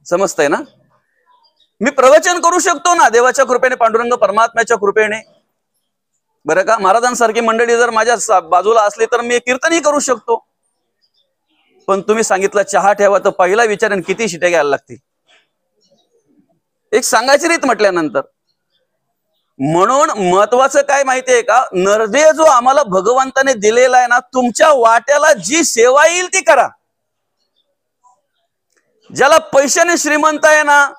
समजतंय ना. मी प्रवचन करू शकतो ना देवाच्या कृपेने, पांडुरंग परमात्म्याच्या कृपेने, बरं का. महाराजांसारखी मंडळी जर माझ्या बाजूला असली तर मी कीर्तनही करू शकतो. पण तुम्ही सांगितलं चहा ठेवा, तर पहिला विचारेन किती शिट्या घ्यायला लागतील, एक सांगायची रीत म्हटल्यानंतर. म्हणून महत्वाचं काय माहितीये का, नरदेह जो आम्हाला भगवंताने दिलेला आहे ना, तुमच्या वाट्याला जी सेवा येईल ती करा. ज्याला पैशाने श्रीमंत आहे ना,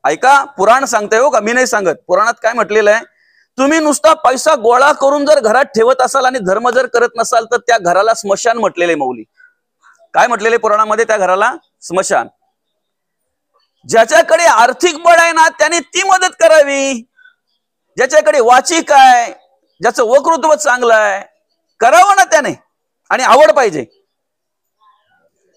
ऐका, पुराण सांगताय हो का, मी नाही सांगत. पुराणात काय म्हटलेलं आहे, तुम्ही नुसता पैसा गोळा करून जर घरात ठेवत असाल आणि धर्म जर करत नसाल तर त्या घराला स्मशान म्हटलेले. माऊली काय म्हटलेले पुराणामध्ये? त्या घराला स्मशान. ज्याच्याकडे आर्थिक बळ आहे ना त्याने ती मदत करावी, ज्याच्याकडे वाचिक आहे, ज्याचं वक्तृत्व चांगलं आहे, करावं ना त्याने. आणि आवड पाहिजे,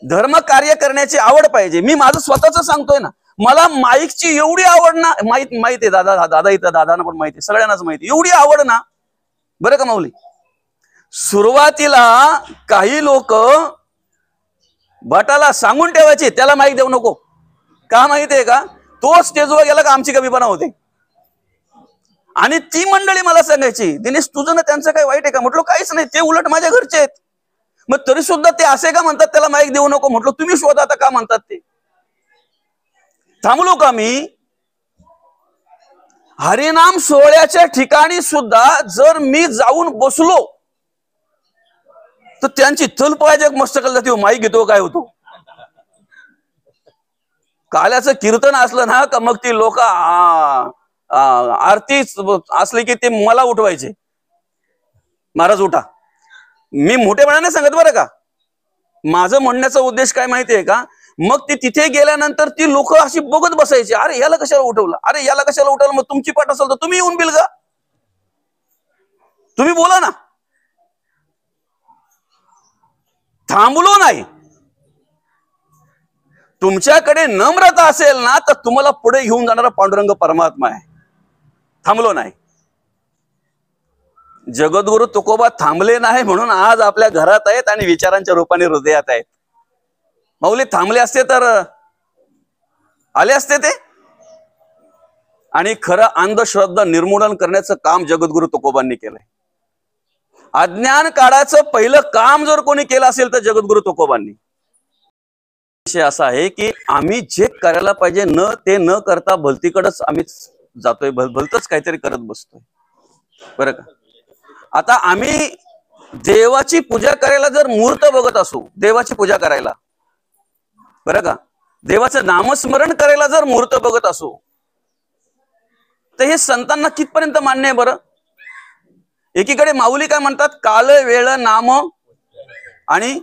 धर्म कार्य करण्याची आवड पाहिजे. मी माझं स्वतःच सांगतोय ना, मला माईकची एवढी आवड ना, माहिती आहे दादा इथं दादांना पण माहिती, सगळ्यांनाच माहिती, एवढी आवड ना, बरं का माऊली. सुरुवातीला काही लोक भटाला सांगून ठेवायचे त्याला माईक देऊ नको, का माहितीये का, तो स्टेजवर गेला का आमची कमीपणा होते. आणि ती मंडळी मला सांगायची, दिनेश तुझं ना त्यांचं काही वाईट आहे का? म्हटलं काहीच नाही, ते उलट माझ्या घरचे आहेत. मग तरी सुद्धा ते असे का म्हणतात त्याला माईक देऊ नको? म्हटलं तुम्ही शोधा आता का म्हणतात ते. थांबलो का मी? हरिनाम सोहळ्याच्या ठिकाणी सुद्धा जर मी जाऊन बसलो तर त्यांची तल पाहिजे मस्तकाला जाते, माईक घेतो काय होतो. काल्याचं कीर्तन असलं ना का मग ती लोक आरती असली की ते मला उठवायचे, महाराज उठा. मी मोठेपणाने सांगत बरं का, माझं म्हणण्याचा उद्देश काय माहितीये का, मग ते तिथे गेल्यानंतर ती लोक अशी बघत बसायची, अरे याला कशाला उठवलं, अरे याला कशाला उठवलं. मग तुमची पाठ असेल तर तुम्ही येऊन बिलगा, तुम्ही बोला ना. थांबलो नाही. तुमच्याकडे नम्रता असेल ना तर तुम्हाला पुढे घेऊन जाणारा पांडुरंग परमात्मा आहे. थांबलो नाही. जगद्गुरु तुकोबा थांबले नाही म्हणून आज आपल्या घरात आहेत आणि विचारांच्या रूपाने हृदयात आहेत. माऊली थांबले असते तर आले असते ते. आणि खरं अंधश्रद्धा निर्मूलन करण्याचं काम जगद्गुरु तुकोबांनी केलंय. अज्ञान काळाचं पहिलं काम जर कोणी केलं असेल तर जगद्गुरु तुकोबांनी. विषय असा आहे की आम्ही जे करायला पाहिजे ते न करता भलतीकडेच आम्ही जातोय, भलतच काहीतरी करत बसतोय. बरं का. आता आम्ही देवाची पूजा करायला जर मुहूर्त बघत असू, देवाची पूजा करायला, बरं का, देवाचं नामस्मरण करायला जर मुहूर्त बघत असू, तर हे संतांना कितपर्यंत मान्य आहे बरं? एकीकडे माऊली काय म्हणतात, काल वेळ नाम आणि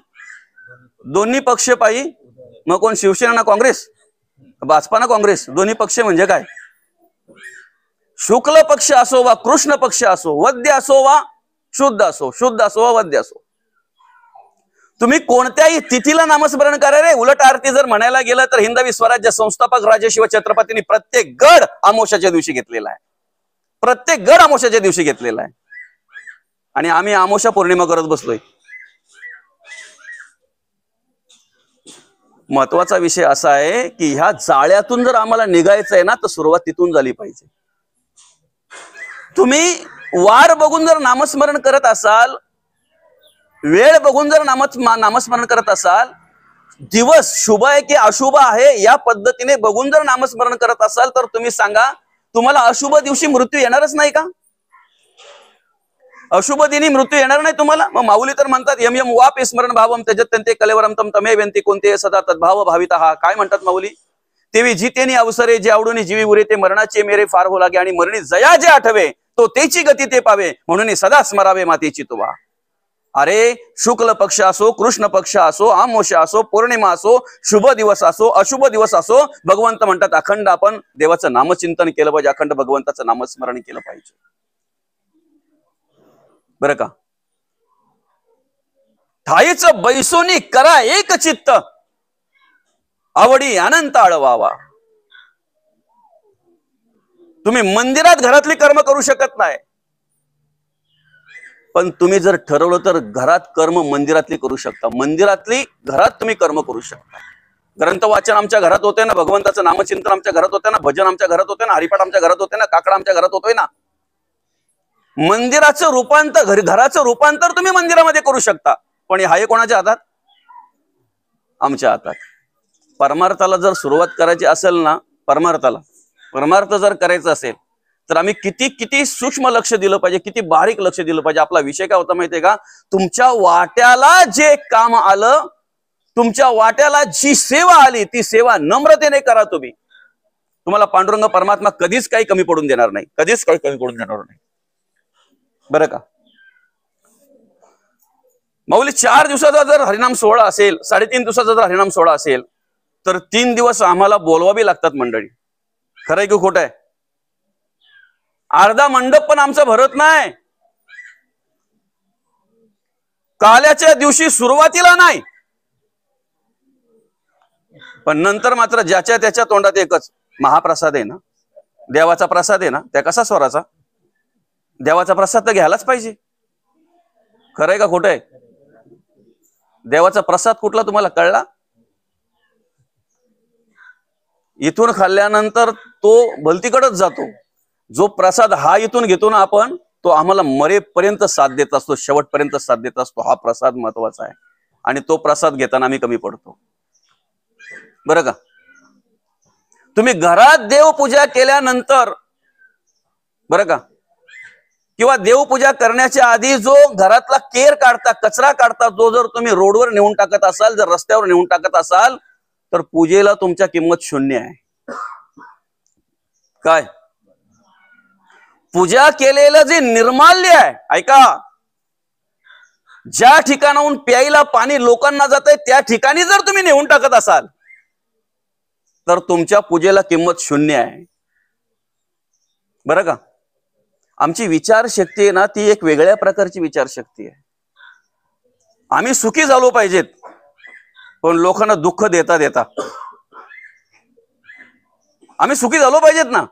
दोन्ही पक्ष पायी. मग कोण शिवसेना ना काँग्रेस, भाजपा ना काँग्रेस, दोन्ही पक्ष म्हणजे काय? शुक्ल पक्ष असो वा कृष्ण पक्ष असो, वद्य असो वा शुद्ध असो, शुद्ध असो वा वद्य असो, तुम्ही कोणत्याही तिथीला नामस्मरण करा रे. उलट आरती जर म्हणायला गेलं तर हिंदवी स्वराज्य संस्थापक राजे शिव छत्रपतींनी प्रत्येक गड अमावस्याच्या दिवशी घेतलेला आहे. प्रत्येक गड अमावस्याच्या दिवशी घेतलेला आहे. आणि आम्ही अमावस्या पौर्णिमा करत बसलोय. महत्वाचा विषय असा आहे की ह्या जाळ्यातून जर आम्हाला निघायचं आहे ना तर सुरुवात तिथून झाली पाहिजे. तुम्ही वार बघून जर नामस्मरण करत असाल, वेळ बघून जर नामस्मरण करत असाल, दिवस शुभ आहे की अशुभ आहे या पद्धतीने बघून जर नामस्मरण करत असाल, तर तुम्ही सांगा तुम्हाला अशुभ दिवशी मृत्यू येणारच नाही का? अशुभ दिनी मृत्यू येणार नाही तुम्हाला? मग माऊली तर म्हणतात यम यम वाप स्मरण भावम त्यजत्यंते कलेवरम तम तमे व्यंती कोणते सदा तद्भाव भाविता. हा काय म्हणतात माऊली? तेवी जितेनी अवसरे जे आवडून जीवी उरे ते मरणाचे मेरे फार हो लागे आणि मरणी जया जे आठवे तो तेची गती ते पावे म्हणून सदा स्मरावे मातेची तुवा. अरे शुक्ल पक्ष असो, कृष्ण पक्ष असो, अमावस्या असो, पौर्णिमा असो, शुभ दिवस असो, अशुभ दिवस असो, भगवंत म्हणतात अखंड आपण देवाचं नामचिंतन केलं पाहिजे, अखंड भगवंताचं नामस्मरण केलं पाहिजे. बरं का. ठाईच बैसोनी करा एक चित्त, आवडी अनंत आळवावा. तुम्ही मंदिरात घरातली कर्म करू शकत नाही, पण तुम्ही जर ठरवलं तर घरात कर्म मंदिरातली करू शकता. मंदिरातली घरात तुम्ही कर्म करू शकता. ग्रंथ वाचन आमच्या घरात होते ना, भगवंताचं नामचिंतन आमच्या घरात होते ना, भजन आमच्या घरात होते ना, हरिपाठ आमच्या घरात होते ना, काकडा आमच्या घरात होतोय ना. मंदिराचं रूपांतर, घराचं रूपांतर तुम्ही मंदिरामध्ये करू शकता, पण हे कोणाच्या हातात? आमच्या हातात. परमार्थाला जर सुरुवात करायची असेल ना, परमार्थ जर करायचं असेल तर आम्ही किती सूक्ष्म लक्ष दिलं पाहिजे, किती बारीक लक्ष दिलं पाहिजे. आपला विषय काय होता माहितीये का? तुमच्या वाट्याला जे काम आलं, तुमच्या वाट्याला जी सेवा आली, ती सेवा नम्रतेने करा तुम्ही. तुम्हाला पांडुरंग परमात्मा कधीच काही कमी पडून देणार नाही, कधीच काही कमी पडून देणार नाही. बरं का. माऊली 4 दिवसाचा जर हरिनाम सोहळा असेल, 3.5 दिवसाचा जर हरिनाम सोहळा असेल, तर 3 दिवस आम्हाला बोलवावी लागतात मंडळी. खरंय की खोटं आहे? अर्धा मंडप पण आमचा भरत नाही. काल्याच्या दिवशी सुरुवातीला नाही, पण नंतर मात्र ज्याच्या त्याच्या तोंडात एकच महाप्रसाद आहे ना, देवाचा प्रसाद आहे ना, त्या कसा स्वराचा? देवाचा प्रसाद तर घ्यायलाच पाहिजे. खरंय का खोटं आहे? देवाचा प्रसाद कुठला तुम्हाला कळला? इथून खाल्ल्यानंतर तो भलतीकडेच जातो. जो प्रसाद हा इथून घेतो ना आपण, तो आम्हाला मरेपर्यंत साथ देत असतो, शेवटपर्यंत साथ देत असतो. हा प्रसाद महत्वाचा आहे आणि तो प्रसाद घेताना आम्ही कमी पडतो. बरं का. तुम्ही घरात देवपूजा केल्यानंतर, बरं का, किंवा देवपूजा करण्याच्या आधी जो घरातला केर काढता, कचरा काढता, तो जर तुम्ही रोडवर नेऊन टाकत असाल, जर रस्त्यावर नेऊन टाकत असाल, तर पूजेला तुमच्या किंमत 0 आहे. काय? पूजा केलेलं जे निर्माल्य आहे, ऐका, ज्या ठिकाणाहून प्यायला पाणी लोकांना जात आहे त्या ठिकाणी जर तुम्ही नेऊन टाकत असाल, तर तुमच्या पूजेला किंमत 0 आहे. बरं का. आमची विचारशक्ती आहे ना, ती एक वेगळ्या प्रकारची विचारशक्ती आहे. आम्ही सुखी झालो पाहिजेत, पण लोकांना दुःख देता देता आम्ही सुखी झालो पाहिजेत ना,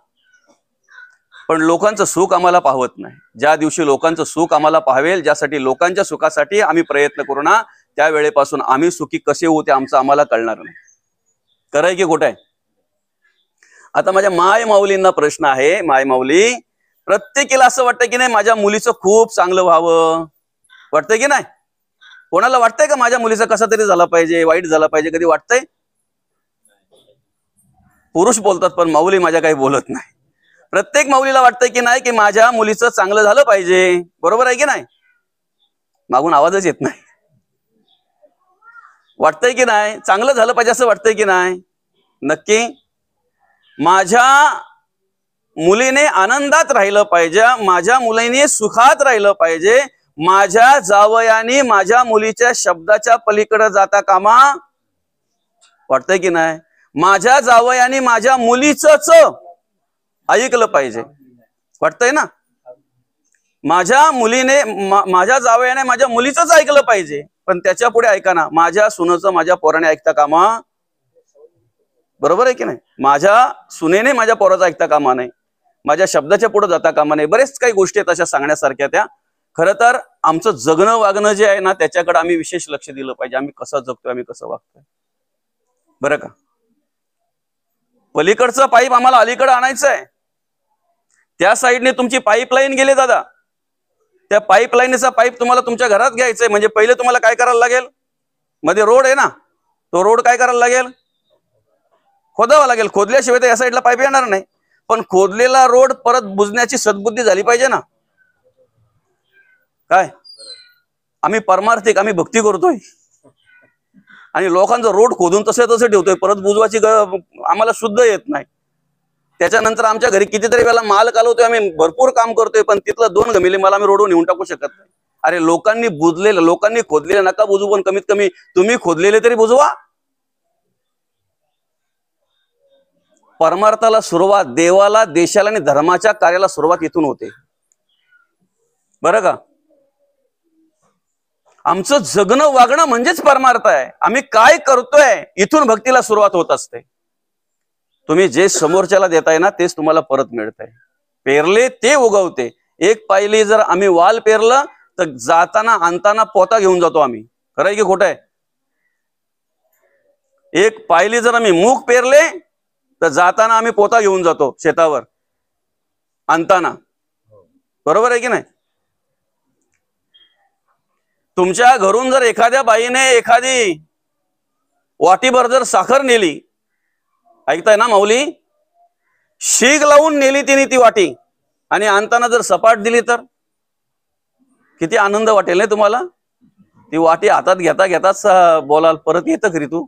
पण लोकांचं सुख आम्हाला पाहवत नाही. ज्या दिवशी लोकांचं सुख आम्हाला पाहावेल, ज्यासाठी लोकांच्या सुखासाठी आम्ही प्रयत्न करू ना, त्या वेळेपासून आम्ही सुखी कसे होते आमचं आम्हाला कळणार नाही. खरंय की खोटं आहे? आता माझ्या माय माऊलींना प्रश्न आहे. माय माऊली, प्रत्येकीला असं वाटतं की नाही माझ्या मुलीचं खूप चांगलं व्हावं, वाटतंय की नाही? कोणाला वाटतंय का माझ्या मुलीचं कसा तरी झाला पाहिजे, वाईट झाला पाहिजे? कधी वाटतंय? पुरुष बोलतात, पण माऊली माझ्या काही बोलत नाही. प्रत्येक माऊलीला वाटतंय की नाही की माझ्या मुलीचं चांगलं झालं पाहिजे. बरोबर आहे की नाही? मागून आवाजच येत नाही. वाटतंय की नाही चांगलं झालं पाहिजे, असं वाटतंय की नाही? नक्की माझ्या मुलीने आनंदात राहिलं पाहिजे, माझ्या मुलीने सुखात राहिलं पाहिजे, माझ्या जावयाने माझ्या मुलीच्या शब्दाच्या पलीकडे जाता कामा. वाटतंय की नाही? माझ्या जावयाने माझ्या मुलीचंच ऐकलं पाहिजे. वाटतंय ना? माझ्या मुलीने माझ्या जावयाने माझ्या मुलीचंच ऐकलं पाहिजे, पण त्याच्या पुढे ऐका ना, माझ्या सुनेचं माझ्या पोराने ऐकता कामा. बरोबर आहे की नाही? माझ्या सुनेने माझ्या पोराचं ऐकता कामा नाही, माझ्या शब्दाच्या पुढे जाता कामा नाही. बरेच काही गोष्टी आहेत अशा सांगण्यासारख्या. त्या खरं तर आमचं जगणं वागणं जे आहे ना, त्याच्याकडे आम्ही विशेष लक्ष दिलं पाहिजे. आम्ही कसं जगतोय, आम्ही कसं वागतोय. बरं का? पलीकडचं पाईप आम्हाला अलीकडे आणायचं आहे. त्या साईडने तुमची पाईपलाईन गेली दादा, त्या पाईपलाईनचा पाईप तुम्हाला तुमच्या घरात घ्यायचंय, म्हणजे पहिले तुम्हाला काय करायला लागेल? मध्ये रोड आहे ना, तो रोड काय करायला लागेल? खोदावा लागेल. खोदल्याशिवाय तर या साईडला पाईप येणार नाही. पण खोदलेला रोड परत बुजण्याची सद्बुद्धी झाली पाहिजे ना. काय आम्ही परमार्थिक, आम्ही भक्ती करतोय आणि लोकांचं रोड खोदून तसे ठेवतोय, परत बुजवाची आम्हाला शुद्ध येत नाही. त्याच्यानंतर आमच्या घरी कितीतरी वेळेला माल कालवतोय, आम्ही भरपूर काम करतोय, पण तिथलं 2 गमिले मला आम्ही रोडवर नेऊन टाकू शकत नाही. अरे लोकांनी बुजलेलं, लोकांनी खोदलेलं नका बुजू, पण कमीत कमी तुम्ही खोदलेले तरी बुजवा. परमार्थाला सुरुवात देवाला, देशाला आणि धर्माच्या कार्याला सुरुवात इथून होते. बरं का? आमचं जगणं वागणं म्हणजेच परमार्थ आहे. आम्ही काय करतोय इथून भक्तीला सुरुवात होत असते. तुम्ही जे समोरच्याला देताय ना, तेच तुम्हाला परत मिळतंय. पेरले ते उगवते. एक पायली जर आम्ही वाल पेरलं तर जाताना आणताना पोता घेऊन जातो आम्ही. खरं आहे की खोटं आहे? एक पायली जर आम्ही मूग पेरले तर जाताना आम्ही पोता घेऊन जातो शेतावर आणताना. बरोबर आहे की नाही? तुमच्या घरून जर एखाद्या बाईने एखादी वाटीभर जर साखर नेली, ऐकताय ना माऊली, शीग लावून नेली तिने ती वाटी, आणि आणताना जर सपाट दिली तर किती आनंद वाटेल नाही तुम्हाला? ती वाटी हातात घेता घेताच बोलाल, परत येतं खरी तू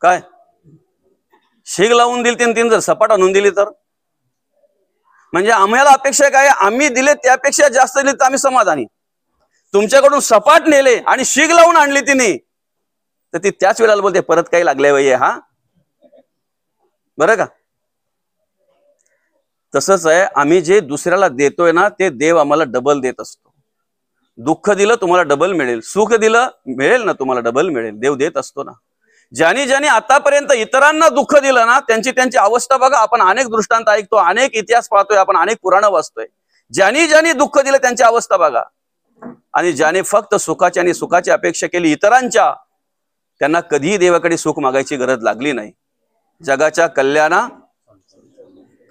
काय? शीग लावून दिली तिने जर सपाट आणून दिली तर, म्हणजे आम्हाला अपेक्षा काय? आम्ही दिले त्यापेक्षा जास्त दिले तर आम्ही समाधानी. तुमच्याकडून सपाट नेले आणि शीग लावून आणली तिने, तर ती त्याच वेळेला बोलते परत काही लागले वय हा. बरं का? तसंच आहे, आम्ही जे दुसऱ्याला देतोय ना, ते देव आम्हाला डबल देत असतो. दुःख दिलं तुम्हाला डबल मिळेल, सुख दिलं मिळेल ना तुम्हाला डबल मिळेल. देव देत असतो ना. ज्यांनी ज्यांनी आतापर्यंत इतरांना दुःख दिलं ना, त्यांची त्यांची अवस्था बघा. आपण अनेक दृष्टांत ऐकतो, अनेक इतिहास पाहतोय, आपण अनेक पुराणं वाचतोय. ज्यांनी ज्यांनी दुःख दिलं त्यांची अवस्था बघा. आणि ज्याने फक्त सुखाची आणि सुखाची अपेक्षा केली इतरांच्या, त्यांना कधीही देवाकडे सुख मागायची गरज लागली नाही. जगाच्या कल्याणा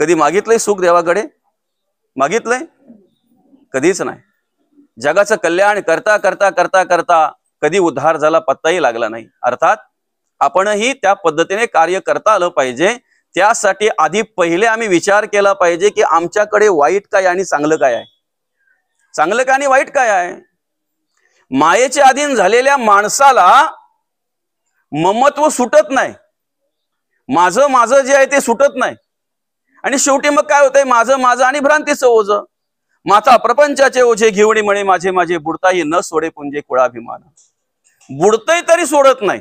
कधी मागितलंय सुख देवाकडे? मागितलंय? कधीच नाही. जगाचं कल्याण करता करता करता करता कधी उद्धार झाला पत्ताही लागला नाही. अर्थात आपणही त्या पद्धतीने कार्य करता आलं पाहिजे. त्यासाठी आधी पहिले आम्ही विचार केला पाहिजे की आमच्याकडे वाईट काय आणि चांगलं काय आहे. चांगलं काय आणि वाईट काय आहे. मायेचे अधीन झालेल्या माणसाला ममत्व सुटत नाही. माझं माझं जे आहे ते सुटत नाही. आणि शेवटी मग काय होतंय? माझं माझं आणि भ्रांतीचं ओझं. माता प्रपंचाचे ओझे घेऊन म्हणे माझे माझे, बुडताही न सोडे पुंजे कुळाभिमान. बुडतही तरी सोडत नाही.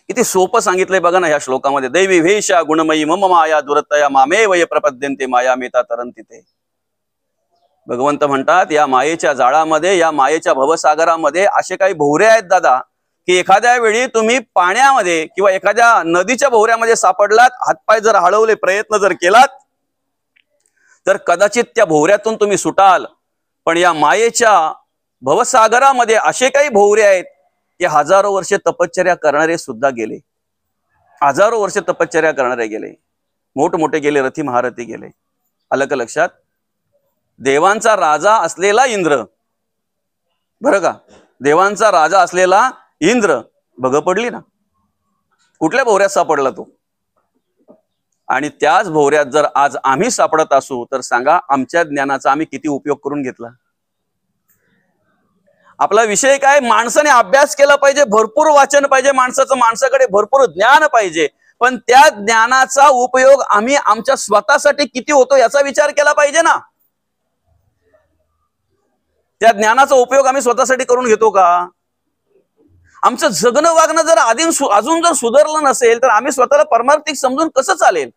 किती सोपं सांगितलंय बघा ना ह्या श्लोकामध्ये. दैवी वेशा गुणमयी मम माया दुरतया मामे वय प्रपद्यंते माया मेता तरंतिते. भगवंत म्हणतात या मायेच्या जाळामध्ये, या मायेच्या भवसागरामध्ये असे काही भोवरे आहेत दादा, की एखाद्या वेळी तुम्ही पाण्यामध्ये किंवा एखाद्या नदीच्या भोवऱ्यामध्ये सापडलात, हातपाय जर हळवले, प्रयत्न जर केलात, तर कदाचित त्या भोवऱ्यातून तुम्ही सुटाल. पण या मायेच्या भवसागरामध्ये असे काही भोवरे आहेत की हजारो वर्ष तपश्चर्या करणारे सुद्धा गेले, हजारो वर्ष तपश्चर्या करणारे गेले, मोठमोठे गेले, रथी महारथी गेले. आलं का लक्षात? देवांचा राजा असलेला इंद्र, बरं का, देवांचा राजा असलेला इंद्र भग पडली ना, कुठल्या भोवऱ्यात सापडला तो? आणि त्याच भोवऱ्यात जर आज आम्ही सापडत असू तर सांगा आमच्या ज्ञानाचा आम्ही किती उपयोग करून घेतला? आपला विषय काय? माणसाने अभ्यास केला पाहिजे, भरपूर वाचन पाहिजे माणसाचं, माणसाकडे भरपूर ज्ञान पाहिजे, पण त्या ज्ञानाचा उपयोग आम्ही आमच्या स्वतःसाठी किती होतो याचा विचार केला पाहिजे ना. त्या ज्ञानाचा उपयोग आम्ही स्वतःसाठी करून घेतो का? आमचं जगणं वागणं जर अजून जर सुधारलं नसेल तर आम्ही स्वतःला परमार्थिक समजून कसं चालेल?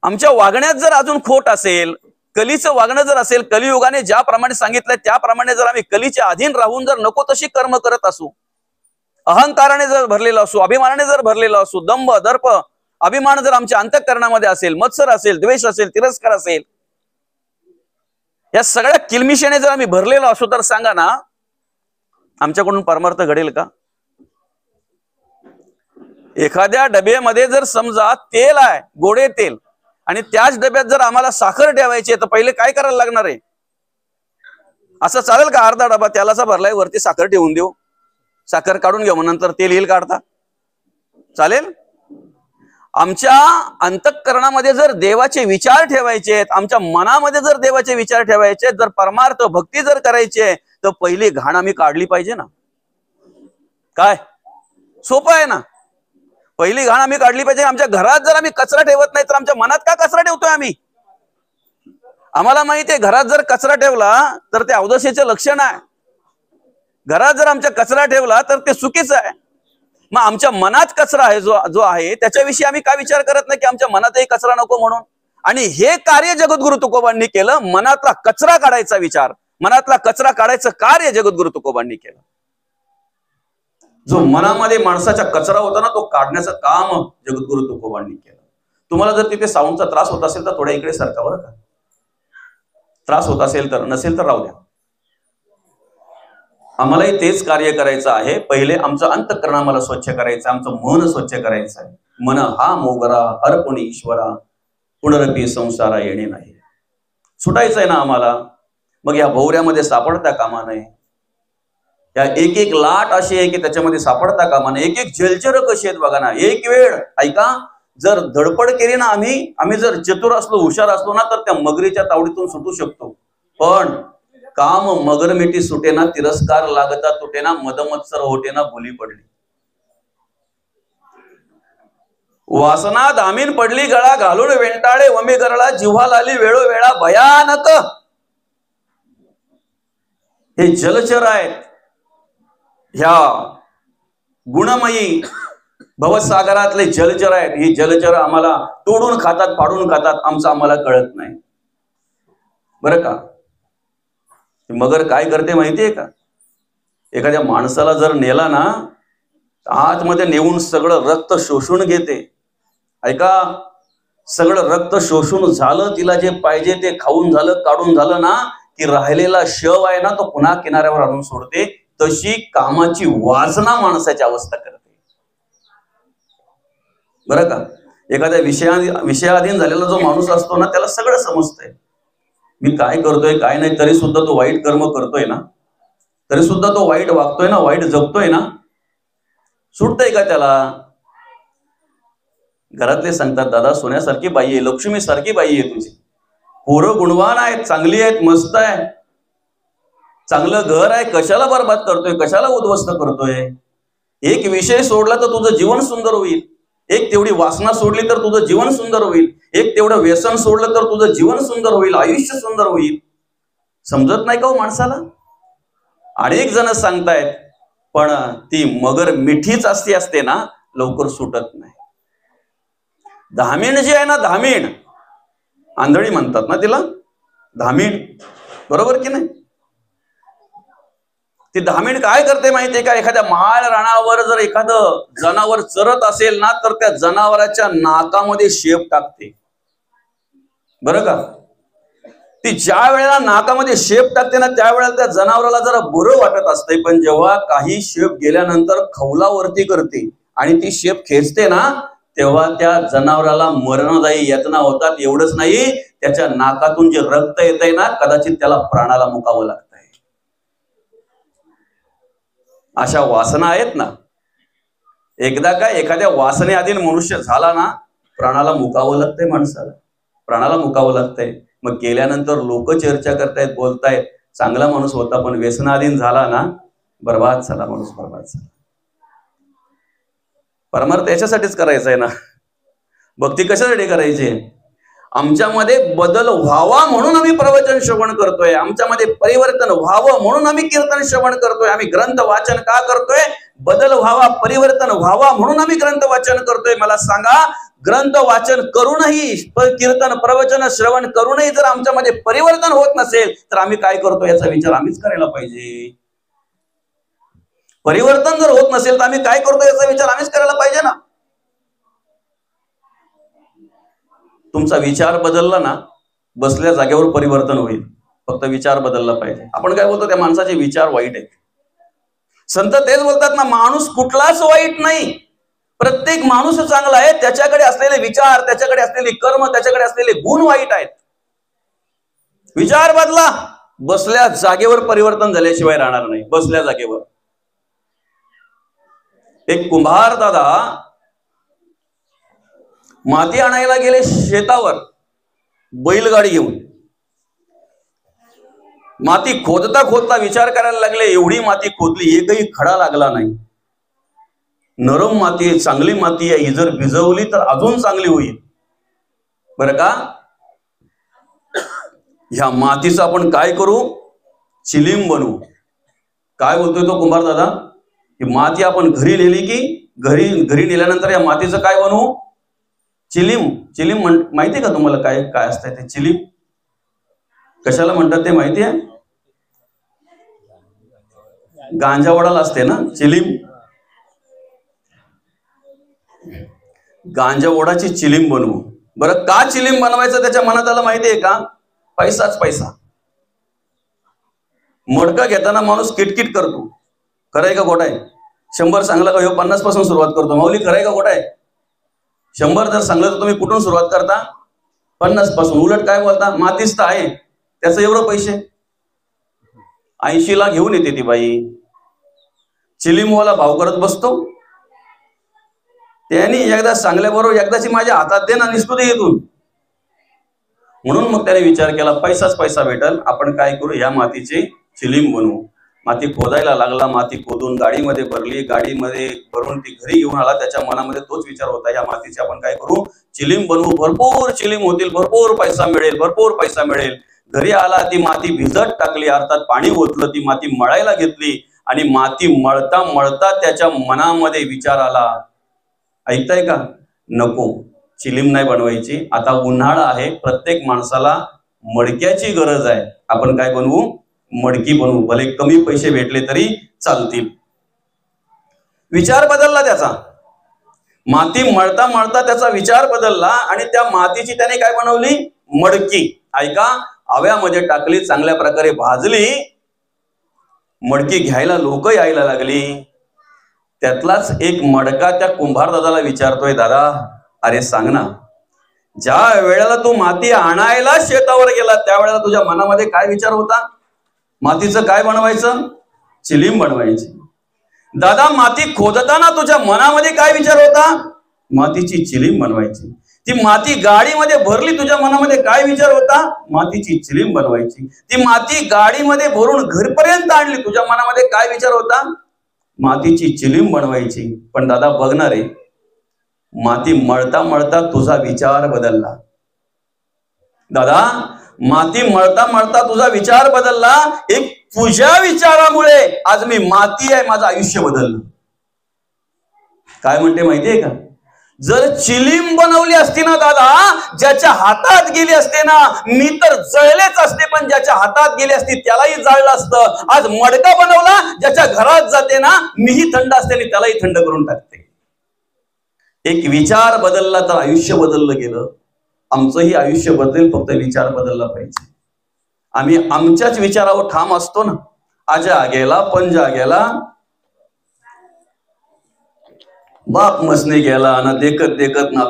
आमच्या वागण्यात जर अजून खोट असेल, कलीचं वागणं जर असेल, कलियुगाने ज्याप्रमाणे सांगितलंय त्याप्रमाणे जर आम्ही कलीच्या अधीन राहून जर नको तशी कर्म करत असू, अहंकाराने जर भरलेलो असू, अभिमानाने जर भरलेलो असू, दंभ दर्प अभिमान जर आमच्या अंतःकरणामध्ये असेल, मत्सर असेल, द्वेष असेल, तिरस्कार असेल, या सगळ्या किलमिशीने जर आम्ही भरलेलो असू तर सांगा ना आमच्याकडून परमार्थ घडेल का? एखाद्या डब्यामध्ये जर समजा तेल आहे, गोडे तेल, आणि त्याच डब्यात जर आम्हाला साखर ठेवायची तर पहिले काय करायला लागणार आहे? असं चालेल का? अर्धा डबा तेलाचा भरलाय, वरती साखर ठेवून देऊ, साखर काढून घेऊ, नंतर तेल येईल काढता? चालेल? आमच्या अंतःकरणामध्ये जर देवाचे विचार ठेवायचे, आमच्या मनामध्ये जर देवाचे विचार ठेवायचे, जर परमार्थ भक्ती जर करायची तर पहिली घाण आम्ही काढली पाहिजे ना. काय सोपं आहे ना, पहिली घाण आम्ही काढली पाहिजे. आमच्या घरात जर आम्ही कचरा ठेवत नाही तर आमच्या मनात का कचरा ठेवतोय आम्ही? आम्हाला माहिती आहे घरात जर कचरा ठेवला तर ते अवदशेचे लक्षण आहे. घरात जर आमच्या कचरा ठेवला तर ते चुकीचं आहे. मग आमच्या मनात कचरा आहे जो आहे त्याच्याविषयी आम्ही काय विचार करत नाही की आमच्या मनातही कचरा नको म्हणून? आणि हे कार्य जगद्गुरु तुकोबांनी केलं, मनातला कचरा काढायचा विचार, मनातला कचरा काढायचं कार्य जगद्गुरु तुकोबांनी केलं. जो मनामध्ये माणसाचा कचरा होता ना तो काढण्याचं काम जगद्गुरु तुकोबांनी केलं. तुम्हाला जर तिथे साऊंडचा त्रास होत असेल तर थोड्या इकडे सरका बरं का. त्रास होत असेल तर, नसेल तर राहू द्या. आम्हालाही तेच कार्य करायचं आहे. पहिले आमचं अंतःकरण आम्हाला स्वच्छ करायचं, आमचं मन स्वच्छ करायचं आहे. मन हा मोगरा अर्पणी ईश्वरा, पुनरपी संसारा येणे नाही. सुटायचंय ना आम्हाला. मग या भोवऱ्यामध्ये सापडता कामा नये. या एक एक लाट अशी आहे की त्याच्यामध्ये सापडता कामा नये. एक एक जलचर कशी आहेत बघा ना. एक वेळ ऐका, जर धडपड केली ना आम्ही जर चतुर असलो, हुशार असलो ना तर त्या मगरीच्या तावडीतून सुटू शकतो. पण काम मगर मिठी सुटेना, तिरस्कार लागता तुटेना, मदमत्सर होटेना, भुली पडली. वासना दामीन पडली गळा घालून वेंटाळे वमी गरळा, जिव्हा लाली वेळोवेळा भयानक. हे जलचर आहेत. ह्या गुणमयी भवसागरातले जलचर आहेत. ही जलचर आम्हाला तोडून खातात, फाडून खातात, आमचं आम्हाला कळत नाही बरं का. मगर काय करते माहितीये का? एखाद्या माणसाला जर नेला ना आतमध्ये नेऊन सगळं रक्त शोषून घेते. ऐका, सगळं रक्त शोषून झालं, तिला जे पाहिजे ते खाऊन झालं, काढून झालं ना की राहिलेला शव आहे ना तो पुन्हा किनाऱ्यावर आणून सोडते. तशी कामाची वासना माणसाची अवस्था करते बरं का. एखाद्या विषयाधीन झालेला जो माणूस असतो ना त्याला सगळं समजतंय. मी काय करतोय काय नाही, तरी सुद्धा तो वाईट कर्म करतोय ना, तरी सुद्धा तो वाईट वागतोय ना, वाईट जगतोय ना. सुटतंय का त्याला? घरातले सांगतात दादा सोन्यासारखी बाई आहे, लक्ष्मी सारखी बाई आहे तुझी, पोरं गुणवान आहेत, चांगली आहेत, मस्त आहे, चांगलं घर आहे, कशाला बरबाद करतोय, कशाला उद्ध्वस्त करतोय? एक विषय सोडला तर तुझं जीवन सुंदर होईल. एक तेवढी वासना सोडली तर तुझं जीवन सुंदर होईल. एक तेवढं व्यसन सोडलं तर तुझं जीवन सुंदर होईल, आयुष्य सुंदर होईल. समजत नाही का हो माणसाला? अनेक जण सांगतायत पण ती मगर मिठीच असते ना, लवकर सुटत नाही. धामीण जी आहे ना, धामीण, आंधळी म्हणतात ना तिला, धामीण, बरोबर की नाही? ती धामीण काय करते माहितीये का? एखाद्या माळ रानावर जर एखादं जनावर चरत असेल ना, तर त्या जनावराच्या नाकामध्ये शेप टाकते. बरं का? ती ज्या वेळेला नाकामध्ये शेप टाकते ना, त्यावेळेला त्या जनावराला जरा बरं वाटत असते. पण जेव्हा काही शेप गेल्यानंतर खवलावरती करते आणि ती शेप खेचते ना, तेव्हा त्या जनावराला मरणदायी यातना होतात. एवढंच नाही, त्याच्या नाकातून जे रक्त येतंय ना, कदाचित त्याला प्राणाला मुकावं लागतंय. अशा वासना आहेत ना. एकदा काय एखाद्या वासनेअधीन मनुष्य झाला ना, प्राणाला मुकावं लागतंय माणसाला, प्राणाला मुकावं लागतंय. मग गेल्यानंतर लोक चर्चा करतायत, बोलतायत, चांगला माणूस होता पण व्यसनाधीन झाला ना, बर्बाद झाला माणूस, बर्बाद झाला. परमार्थ याच्यासाठीच करायचं आहे ना. भक्ती कशासाठी करायची? आमच्यामध्ये बदल व्हावा म्हणून आम्ही प्रवचन श्रवण करतोय, आमच्यामध्ये परिवर्तन व्हावं म्हणून आम्ही कीर्तन श्रवण करतोय. आम्ही ग्रंथ वाचन का करतोय? बदल व्हावा, परिवर्तन व्हावा म्हणून आम्ही ग्रंथ वाचन करतोय. मला सांगा, ग्रंथ वाचन करूनही, कीर्तन प्रवचन श्रवण करूनही जर आमच्यामध्ये परिवर्तन होत नसेल तर आम्ही काय करतो याचा विचार आम्हीच करायला पाहिजे. परिवर्तन जर होत नसेल तर आम्ही काय करतो याचा विचार आम्हीच करायला पाहिजे ना. तुमचा विचार बदलला ना, बसल्या जागेवर परिवर्तन होईल. फक्त विचार बदलला पाहिजे. आपण काय बोलतो, त्या माणसाचे विचार वाईट आहेत. संत तेच बोलतात ना, माणूस कुठलाच वाईट नाही, प्रत्येक माणूस चांगला आहे. त्याच्याकडे असलेले विचार, त्याच्याकडे असलेले कर्म, त्याच्याकडे असलेले गुण वाईट आहेत. विचार बदला, बसल्या जागेवर परिवर्तन झाल्याशिवाय राहणार नाही. बसल्या जागेवर. एक कुंभार दादा माती आणायला गेले शेतावर बैलगाडी घेऊन. माती खोदता खोदता विचार करायला लागले, एवढी माती खोदली, एकही खडा लागला नाही. नरम माती आहे, चांगली माती आहे, ही जर भिजवली तर अजून चांगली होईल. बरं का? ह्या मातीचं आपण काय करू? चिलीम बनवू. काय बोलतोय तो कुंभार दादा? ही माती आपण घरी नेली की घरी नेल्यानंतर या मातीचं काय बनवू? चिलीम. चिलीम माहितीये का तुम्हाला? काय काय असतंय ते चिलीम? कशाला म्हणतात ते माहिती आहे? गांजा वडाला असते ना चिलीम. गांजा वडाची चिलीम बनवू. बरं, का चिलीम बनवायचं त्याच्या मनात आलं माहितीये का? पैसाच पैसा. मडका घेताना माणूस किटकिट करतो, खरंय का खोटं आहे? 100 सांगला का ह्यो 50 पासून सुरुवात करतो. माऊली, खरंय का खोटं आहे? 100 जर सांगलं तर तुम्ही कुठून सुरुवात करता? 50 पासून. उलट काय बोलता? मातीच तर आहे, त्याचं एवढं पैसे 80 ला घेऊन येते ती बाई. चिलीमवाला भाव करत बसतो. त्यांनी एकदा सांगल्याबरोबर एकदाची माझ्या हातात दे ना, निसतो दे येतून. म्हणून मग त्याने विचार केला, पैसाच पैसा भेटल, आपण काय करू, या मातीची चिलीम बनवू. माती खोदायला लागला. माती खोदून गाडीमध्ये भरली. गाडीमध्ये भरून ती घरी घेऊन आला. त्याच्या मनामध्ये तोच विचार होता, या मातीची आपण काय करू? चिलीम बनवू. भरपूर चिलीम होतील, भरपूर पैसा मिळेल, भरपूर पैसा मिळेल. घरी आला, ती माती भिजत टाकली, अर्थात पाणी ओतलं, ती माती मळायला घेतली आणि माती मळता मळता त्याच्या मनामध्ये विचार आला, ऐकताय का? नको, चिलीम नाही बनवायची. आता उन्हाळा आहे, प्रत्येक माणसाला मडक्याची गरज आहे. आपण काय बनवू? मडकी बनवू. भले कमी पैसे भेटले तरी चालतील. विचार बदलला त्याचा. माती मळता मळता त्याचा विचार बदलला आणि त्या मातीची त्याने काय बनवली? मडकी. ऐका, आव्यामध्ये टाकली, चांगल्या प्रकारे भाजली. मडकी घ्यायला लोक यायला लागली. त्यातलाच एक मडका त्या कुंभार दादाला विचारतोय, दादा अरे सांग ना, ज्या वेळेला तू माती आणायला शेतावर गेला त्यावेळेला तुझ्या मनामध्ये काय विचार होता? मातीचं काय बनवायचं? चिलीम बनवायची. दादा, माती खोदताना तुझ्या मनामध्ये काय विचार होता? मातीची चिलीम बनवायची. ती माती गाडीमध्ये भरली, तुझ्या मनामध्ये काय विचार होता? मातीची चिलीम बनवायची. ती माती गाडीमध्ये भरून घरपर्यंत आणली, तुझ्या मनामध्ये काय विचार होता? मातीची चिलीम बनवायची. पण दादा बघणार आहे, माती मळता मळता तुझा विचार बदलला. दादा, माती मळता मळता तुझा विचार बदलला. एक तुझ्या विचारामुळे आज मी माती आहे, माझं आयुष्य बदललं. काय म्हणते माहितीये का? जर चिलीम बनवली असती ना दादा, ज्याच्या हातात गेली असते ना, मी तर जळलेच असते, पण ज्याच्या हातात गेली असती त्यालाही जाळलं असतं. आज मडका बनवला, ज्याच्या घरात जाते ना, मीही थंड असते आणि त्यालाही थंड करून टाकते. एक विचार बदलला तर आयुष्य बदललं गेलं. आमचंही आयुष्य बदलेल, फक्त विचार बदलला पाहिजे. आम्ही आमच्याच विचारावर ठाम असतो ना. आजा गेला पंजा गेला, बाप मसने गेला ना, देखत देखत ना